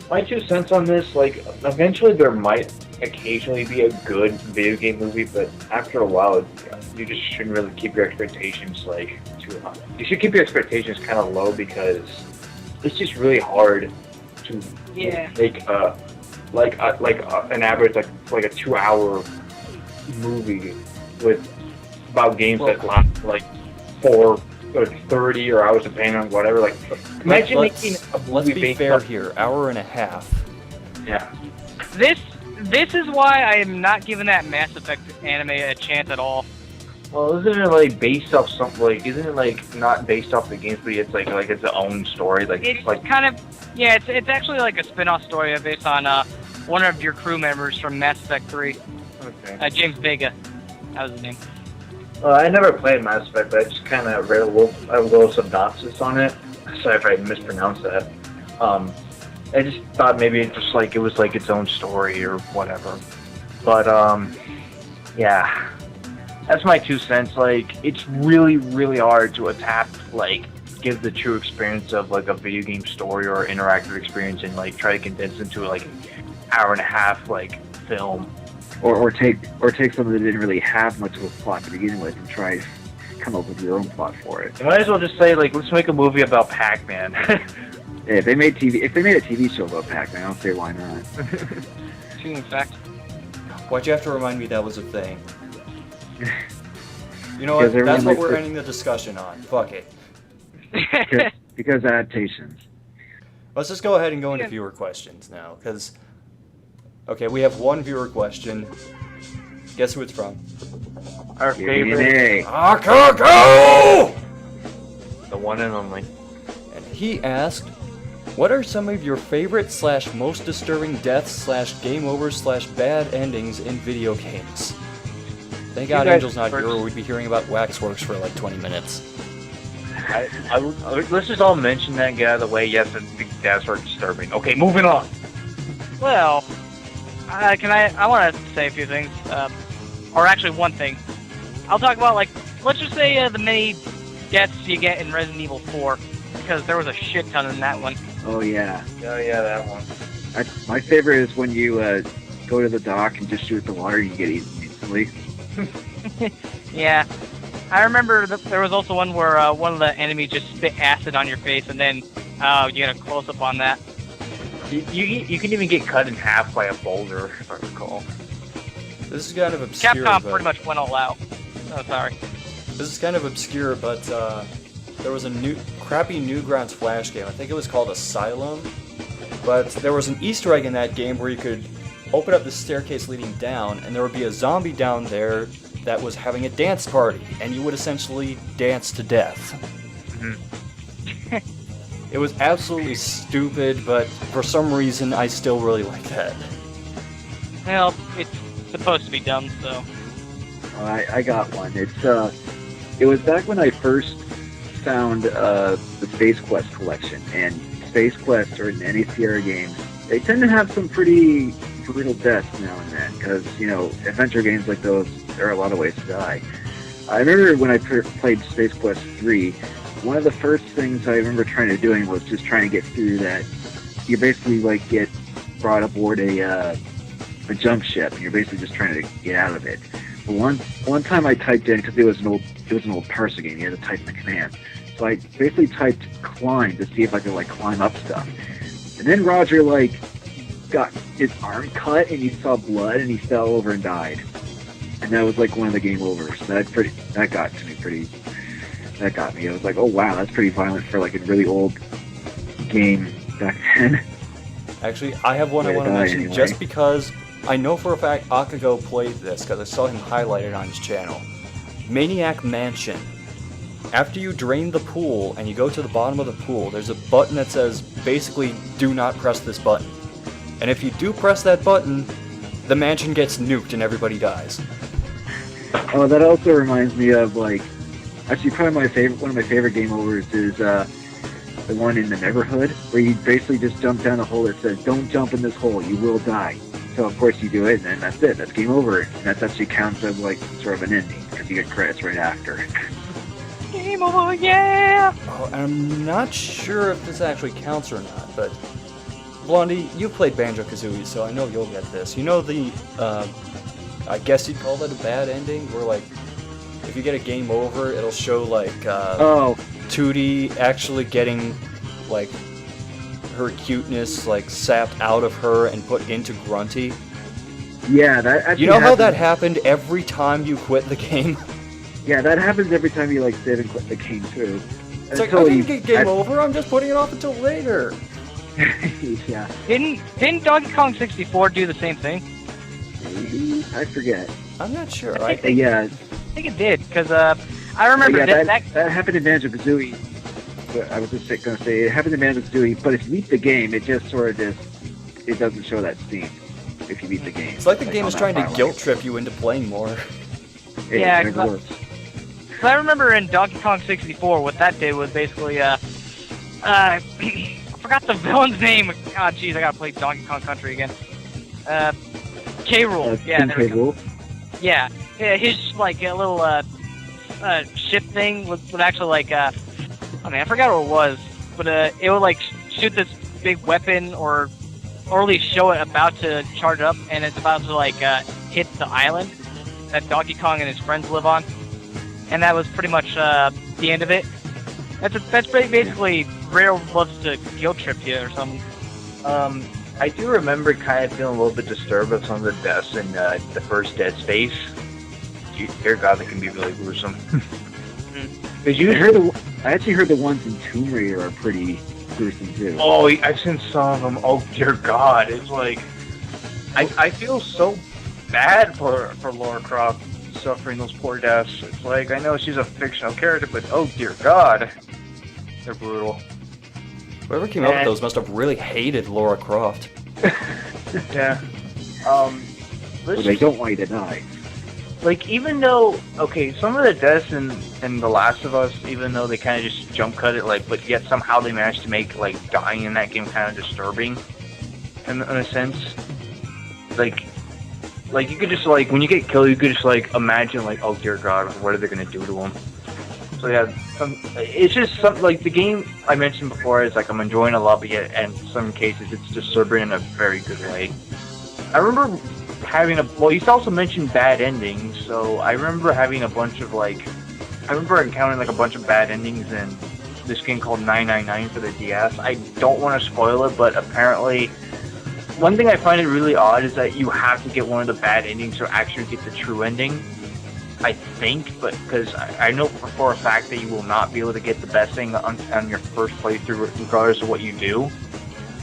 [SPEAKER 6] My 2 cents on this, like, eventually there might occasionally be a good video game movie, but after a while, you just shouldn't really keep your expectations, like, too high. You should keep your expectations kind of low, because it's just really hard to make an average, like a 2-hour movie about games that last, like, 4 or 30 or hours, depending on whatever. Like, imagine making a movie.
[SPEAKER 2] Let's be fair here. Hour and a half.
[SPEAKER 6] Yeah.
[SPEAKER 7] This is why I am not giving that Mass Effect anime a chance at all.
[SPEAKER 6] Well, isn't it like based off something? Like, isn't it like not based off the games, but it's like it's its own story? Like,
[SPEAKER 7] it's like kind of, yeah. It's actually like a spin-off story based on one of your crew members from Mass Effect 3.
[SPEAKER 6] Okay.
[SPEAKER 7] James Vega. That was his name.
[SPEAKER 6] I never played Mass Effect, but I just kind of read a little synopsis on it. Sorry if I mispronounced that. I just thought maybe it was like its own story or whatever. But yeah, that's my 2 cents. Like, it's really, really hard to give the true experience of like a video game story or interactive experience and like try to condense into like an hour and a half like film.
[SPEAKER 4] Or take something that didn't really have much of a plot to begin with and try to come up with your own plot for it.
[SPEAKER 6] You might as well just say, like, let's make a movie about Pac-Man.
[SPEAKER 4] Yeah, if they made a TV show about Pac-Man, I don't say why not.
[SPEAKER 7] In fact.
[SPEAKER 2] Why'd you have to remind me that was a thing? You know what? That's what we're ending the discussion on. Fuck it.
[SPEAKER 4] Because adaptations.
[SPEAKER 2] Let's just go ahead and go into viewer questions now, because... Okay, we have one viewer question. Guess who it's from?
[SPEAKER 6] Our favorite.
[SPEAKER 2] Go!
[SPEAKER 6] The one and only.
[SPEAKER 2] And he asked, what are some of your favorite / most disturbing deaths / game overs / bad endings in video games? Thank God Angel's not here, or we'd be hearing about Waxworks for like 20 minutes.
[SPEAKER 6] Let's just all mention that and get out of the way. Yes, the deaths are disturbing. Okay, moving on.
[SPEAKER 7] Well... I want to say a few things, or actually one thing. I'll talk about, like, let's just say the many deaths you get in Resident Evil 4, because there was a shit ton in that one.
[SPEAKER 4] Oh yeah.
[SPEAKER 6] Oh yeah, that one.
[SPEAKER 4] My favorite is when you go to the dock and just shoot the water and you get eaten instantly.
[SPEAKER 7] Yeah. I remember there was also one where one of the enemies just spit acid on your face, and then you get a close up on that.
[SPEAKER 6] You can even get cut in half by a boulder, if I recall.
[SPEAKER 2] This is kind of obscure.
[SPEAKER 7] Capcom pretty much went all out. Oh, sorry.
[SPEAKER 2] This is kind of obscure, but there was a crappy Newgrounds Flash game. I think it was called Asylum. But there was an Easter egg in that game where you could open up the staircase leading down, and there would be a zombie down there that was having a dance party, and you would essentially dance to death.
[SPEAKER 6] Mm-hmm.
[SPEAKER 2] It was absolutely stupid, but for some reason I still really like that.
[SPEAKER 7] Well, it's supposed to be dumb, so.
[SPEAKER 4] I got one. It was back when I first found the Space Quest collection, and Space Quest or any Sierra games, they tend to have some pretty brutal deaths now and then, because, adventure games like those, there are a lot of ways to die. I remember when I played Space Quest 3, one of the first things I remember doing was just trying to get through that. You basically, get brought aboard a jump ship, and you're basically just trying to get out of it. But one time I typed in, because it was an old parser game, you had to type in the command. So I basically typed climb to see if I could climb up stuff. And then Roger got his arm cut and he saw blood and he fell over and died. And that was one of the game overs. That got me. I was like, oh wow, that's pretty violent for a really old game back then.
[SPEAKER 2] Actually, I have one I want to mention just because I know for a fact Akago played this because I saw him highlighted on his channel. Maniac Mansion. After you drain the pool and you go to the bottom of the pool, there's a button that says, basically, do not press this button. And if you do press that button, the mansion gets nuked and everybody dies.
[SPEAKER 4] Oh, that also reminds me of, actually probably one of my favorite game overs is the one in the neighborhood, where you basically just jump down a hole that says, don't jump in this hole, you will die. So of course you do it, and then that's it, that's game over. And that actually counts as sort of an ending, because you get credits right after.
[SPEAKER 7] Game over, yeah!
[SPEAKER 2] Oh, and I'm not sure if this actually counts or not, but Blondie, you played Banjo-Kazooie, so I know you'll get this. You know the, I guess you'd call that a bad ending, where if you get a game over, it'll show 2D actually getting her cuteness sapped out of her and put into Grunty.
[SPEAKER 4] Yeah, that actually
[SPEAKER 2] You know how that happened every time you quit the game?
[SPEAKER 4] Yeah, that happens every time you save and quit the game too.
[SPEAKER 2] It's I didn't get game over, I'm just putting it off until later.
[SPEAKER 4] Yeah.
[SPEAKER 7] Didn't Donkey Kong 64 do the same thing?
[SPEAKER 4] I forget.
[SPEAKER 2] I'm not sure.
[SPEAKER 7] I think it did, because I remember
[SPEAKER 4] that happened in Banjo-Kazooie. I was just going to say, it happened in Banjo-Kazooie, but if you beat the game, it just sort of it doesn't show that scene if you beat the game.
[SPEAKER 2] It's like the game is trying to guilt trip you into playing more.
[SPEAKER 7] Yeah, because I remember in Donkey Kong 64, what that did was basically, I forgot the villain's name. Oh, jeez, I gotta play Donkey Kong Country again. K. Rool. Yeah, there we go. Yeah, his a little ship thing would actually I forgot what it was, but it would shoot this big weapon or at least show it about to charge up, and it's about to hit the island that Donkey Kong and his friends live on, and that was pretty much the end of it. That's basically Rare loves to guilt trip you or something.
[SPEAKER 6] I do remember kind of feeling a little bit disturbed of some of the deaths in the first Dead Space. Dear God, they can be really gruesome.
[SPEAKER 4] I actually heard the ones in Tomb Raider are pretty gruesome too.
[SPEAKER 6] Oh, I've seen some of them. Oh dear God, it's I feel so bad for Lara Croft suffering those poor deaths. It's I know she's a fictional character, but oh dear God, they're brutal.
[SPEAKER 2] Whoever came up with those must have really hated Lara Croft.
[SPEAKER 6] Yeah.
[SPEAKER 4] They don't want you to die.
[SPEAKER 6] Even though, some of the deaths in The Last of Us, even though they kind of just jump cut it, but yet somehow they managed to make, dying in that game kind of disturbing, in a sense. You could just, when you get killed, you could just, imagine, oh dear God, what are they going to do to them? So yeah, it's just something, the game I mentioned before is, I'm enjoying a lot, but yet, in some cases, it's disturbing in a very good way. I remember having you also mentioned bad endings, so I remember having a bunch of I remember encountering like a bunch of bad endings in this game called 999 for the DS. I don't want to spoil it, but apparently, one thing I find it really odd is that you have to get one of the bad endings to actually get the true ending. I think, but because I know for a fact that you will not be able to get the best thing on your first playthrough, regardless of what you do.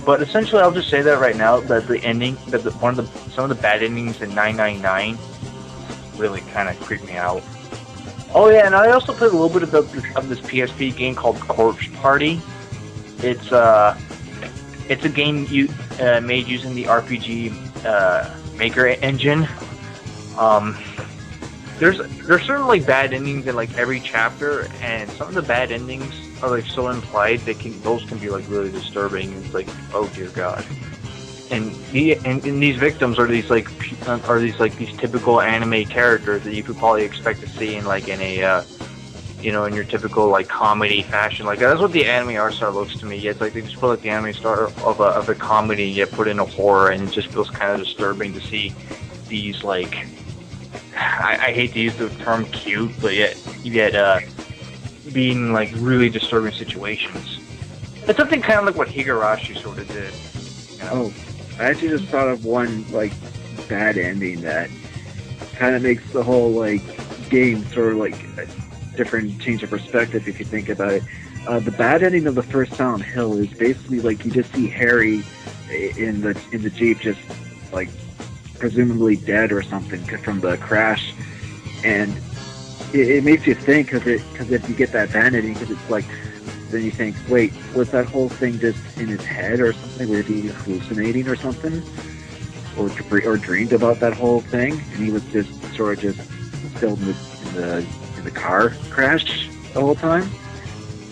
[SPEAKER 6] But essentially, I'll just say that right now that the ending, that some of the bad endings in 999 really kind of creeped me out. Oh yeah, and I also played a little bit of this PSP game called Corpse Party. It's a game made using the RPG Maker engine. There's certainly bad endings in like every chapter, and some of the bad endings are like so implied those can be like really disturbing. It's like, oh dear God. And these victims are these typical anime characters that you could probably expect to see in like in a in your typical like comedy fashion. Like that's what the anime art style looks to me. It's like they just put like the anime star of a comedy, yet put in a horror, and it just feels kind of disturbing to see these like. I hate to use the term cute, but yet being like really disturbing situations. It's something kind of like what Higurashi sort of did. You know?
[SPEAKER 4] Oh, I actually just thought of one like bad ending that kind of makes the whole like game sort of like a different change of perspective if you think about it. The bad ending of the first Silent Hill is basically like you just see Harry in the Jeep just like presumably dead or something from the crash, and it makes you think because if you get that bad ending, because it's like then you think, wait, was that whole thing just in his head or something? Was he hallucinating or something, or dreamed about that whole thing, and he was just sort of just still in the car crash the whole time?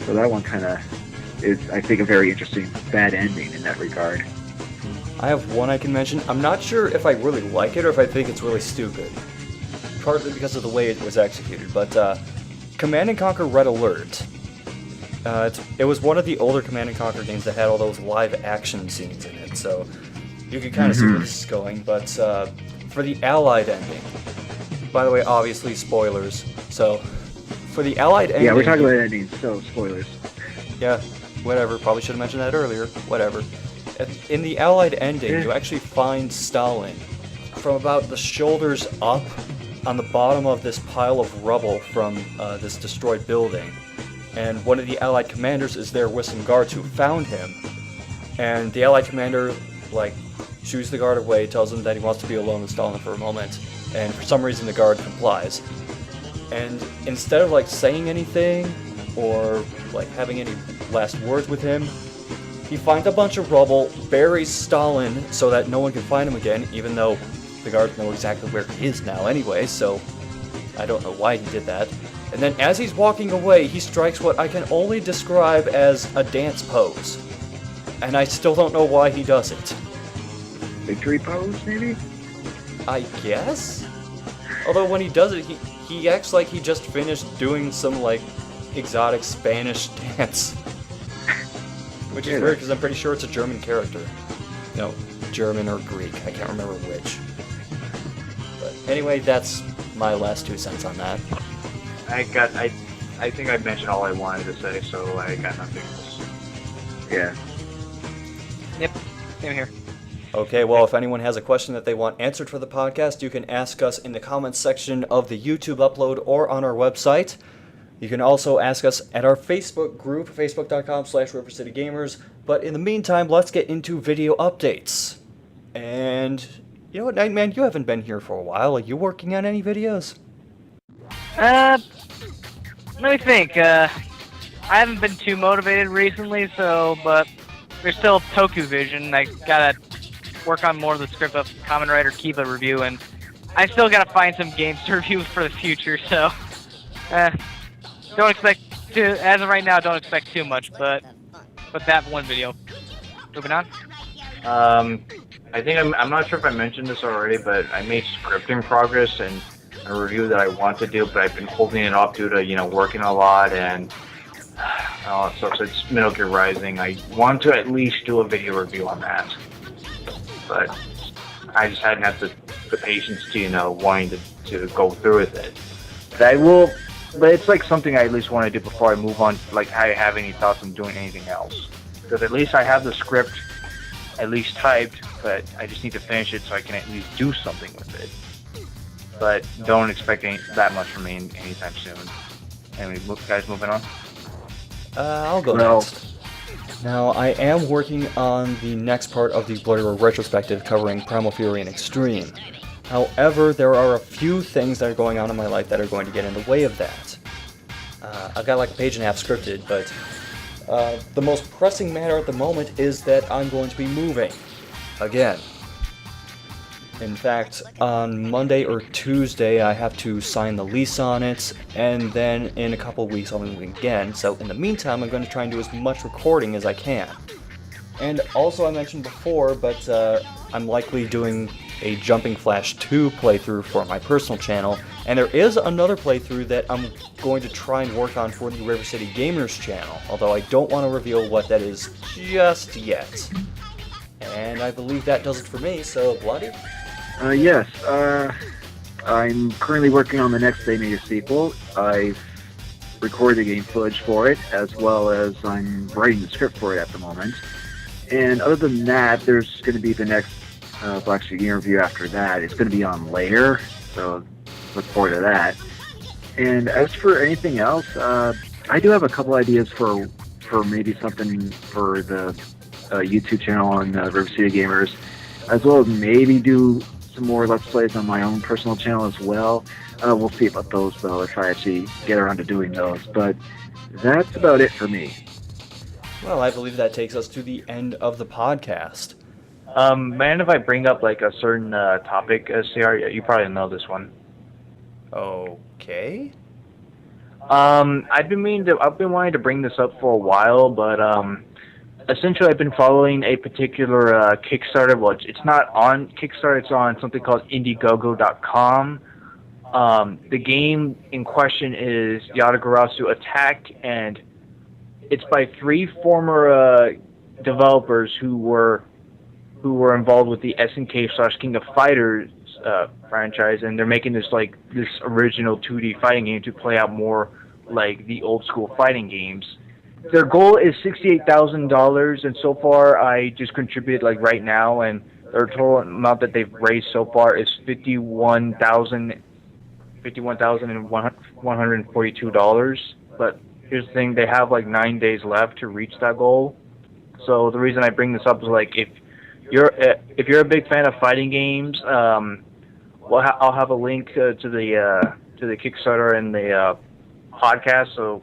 [SPEAKER 4] So that one kind of is, I think, a very interesting bad ending in that regard.
[SPEAKER 2] I have one I can mention. I'm not sure if I really like it or if I think it's really stupid. Partly because of the way it was executed, but Command & Conquer Red Alert. It was one of the older Command & Conquer games that had all those live action scenes in it, so you could kind of see where this is going, but for the Allied ending, by the way, obviously spoilers, so for the Allied ending...
[SPEAKER 4] Yeah, we're talking about endings, so spoilers.
[SPEAKER 2] Yeah, whatever, probably should have mentioned that earlier, whatever. In the Allied ending, you actually find Stalin from about the shoulders up on the bottom of this pile of rubble from this destroyed building. And one of the Allied commanders is there with some guards who found him. And the Allied commander, like, shoos the guard away, tells him that he wants to be alone with Stalin for a moment. And for some reason, the guard complies. And instead of, like, saying anything or, like, having any last words with him, he finds a bunch of rubble, buries Stalin so that no one can find him again, even though the guards know exactly where he is now anyway, so I don't know why he did that. And then as he's walking away, he strikes what I can only describe as a dance pose. And I still don't know why he does it.
[SPEAKER 4] Victory pose, maybe?
[SPEAKER 2] I guess? Although when he does it, he acts like he just finished doing some, like, exotic Spanish dance. Which is weird, because I'm pretty sure it's a German character. No, German or Greek, I can't remember which. But anyway, that's my last 2 cents on that.
[SPEAKER 6] I think I mentioned all I wanted to say, so I got nothing else.
[SPEAKER 4] Yeah.
[SPEAKER 7] Yep, same here.
[SPEAKER 2] Okay, well, if anyone has a question that they want answered for the podcast, you can ask us in the comments section of the YouTube upload or on our website. You can also ask us at our Facebook group, facebook.com/RiverCityGamers. But in the meantime, let's get into video updates. And, you know what, Nightman, you haven't been here for a while. Are you working on any videos?
[SPEAKER 7] Let me think. I haven't been too motivated recently, but there's still Toku Vision. I gotta work on more of the script of Kamen Rider Kiba review, and I still gotta find some games to review for the future, so... don't expect to, as of right now, don't expect too much, but that one video. Moving on.
[SPEAKER 6] I think I'm not sure if I mentioned this already, but I made scripting progress and a review that I want to do, but I've been holding it off due to, working a lot and all that stuff. So it's Metal Gear Rising. I want to at least do a video review on that, but I just hadn't had the patience to, wanting to go through with it. But I will But it's like something I at least want to do before I move on. Like I have any thoughts on doing anything else. Because at least I have the script at least typed, but I just need to finish it so I can at least do something with it. But don't expect that much from me anytime soon. Anyway, guys, moving on.
[SPEAKER 2] I'll go next. Now, I am working on the next part of the Bloody Roar retrospective covering Primal Fury and Extreme. However, there are a few things that are going on in my life that are going to get in the way of that. I've got like a page and a half scripted, but the most pressing matter at the moment is that I'm going to be moving. Again. In fact, on Monday or Tuesday, I have to sign the lease on it, and then in a couple of weeks I'll be moving again. So in the meantime, I'm going to try and do as much recording as I can. And also, I mentioned before, but I'm likely doing a Jumping Flash 2 playthrough for my personal channel, and there is another playthrough that I'm going to try and work on for the RiverCityGamers channel, although I don't want to reveal what that is just yet. And I believe that does it for me, so Bloody?
[SPEAKER 4] Yes, I'm currently working on the next animated sequel. I've recorded game footage for it, as well as I'm writing the script for it at the moment. And other than that, there's going to be the next Black Sheep interview after that. It's going to be on later, so look forward to that. And as for anything else, I do have a couple ideas for maybe something for the YouTube channel on RiverCityGamers, as well as maybe do some more Let's Plays on my own personal channel as well. We'll see about those, though, if I actually get around to doing those. But that's about it for me.
[SPEAKER 2] Well, I believe that takes us to the end of the podcast.
[SPEAKER 6] Man, if I bring up like a certain topic, SCR, you probably know this one.
[SPEAKER 2] Okay.
[SPEAKER 6] I've been wanting to bring this up for a while, but essentially I've been following a particular Kickstarter. Well, it's not on Kickstarter, it's on something called indiegogo.com. The game in question is Yatagarasu Attack, and it's by 3 former developers who were involved with the SNK/King of Fighters franchise, and they're making this original 2D fighting game to play out more like the old school fighting games. Their goal is $68,000, and so far I just contributed right now, and their total amount that they've raised so far is $51,142. But here's the thing: they have 9 days left to reach that goal. So the reason I bring this up is if you're a big fan of fighting games, I'll have a link to the Kickstarter and the podcast, so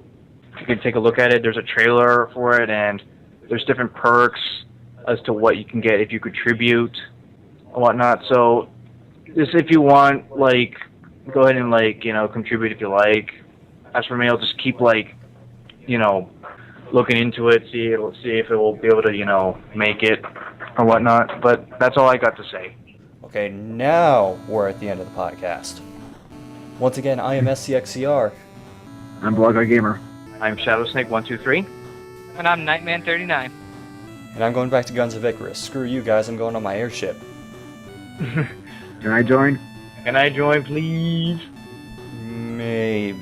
[SPEAKER 6] you can take a look at it. There's a trailer for it, and there's different perks as to what you can get if you contribute and whatnot. So just if you want, go ahead and contribute if you like. As for me, I'll just keep looking into it, see if it will be able to make it or whatnot. But that's all I got to say.
[SPEAKER 2] Okay, now we're at the end of the podcast. Once again, I am SCXCR.
[SPEAKER 4] I'm Blondeguygamer.
[SPEAKER 6] I'm ShadowSnake123.
[SPEAKER 7] And I'm Nightman39.
[SPEAKER 2] And I'm going back to Guns of Icarus. Screw you guys, I'm going on my airship.
[SPEAKER 4] Can I join?
[SPEAKER 6] Can I join, please?
[SPEAKER 2] Maybe.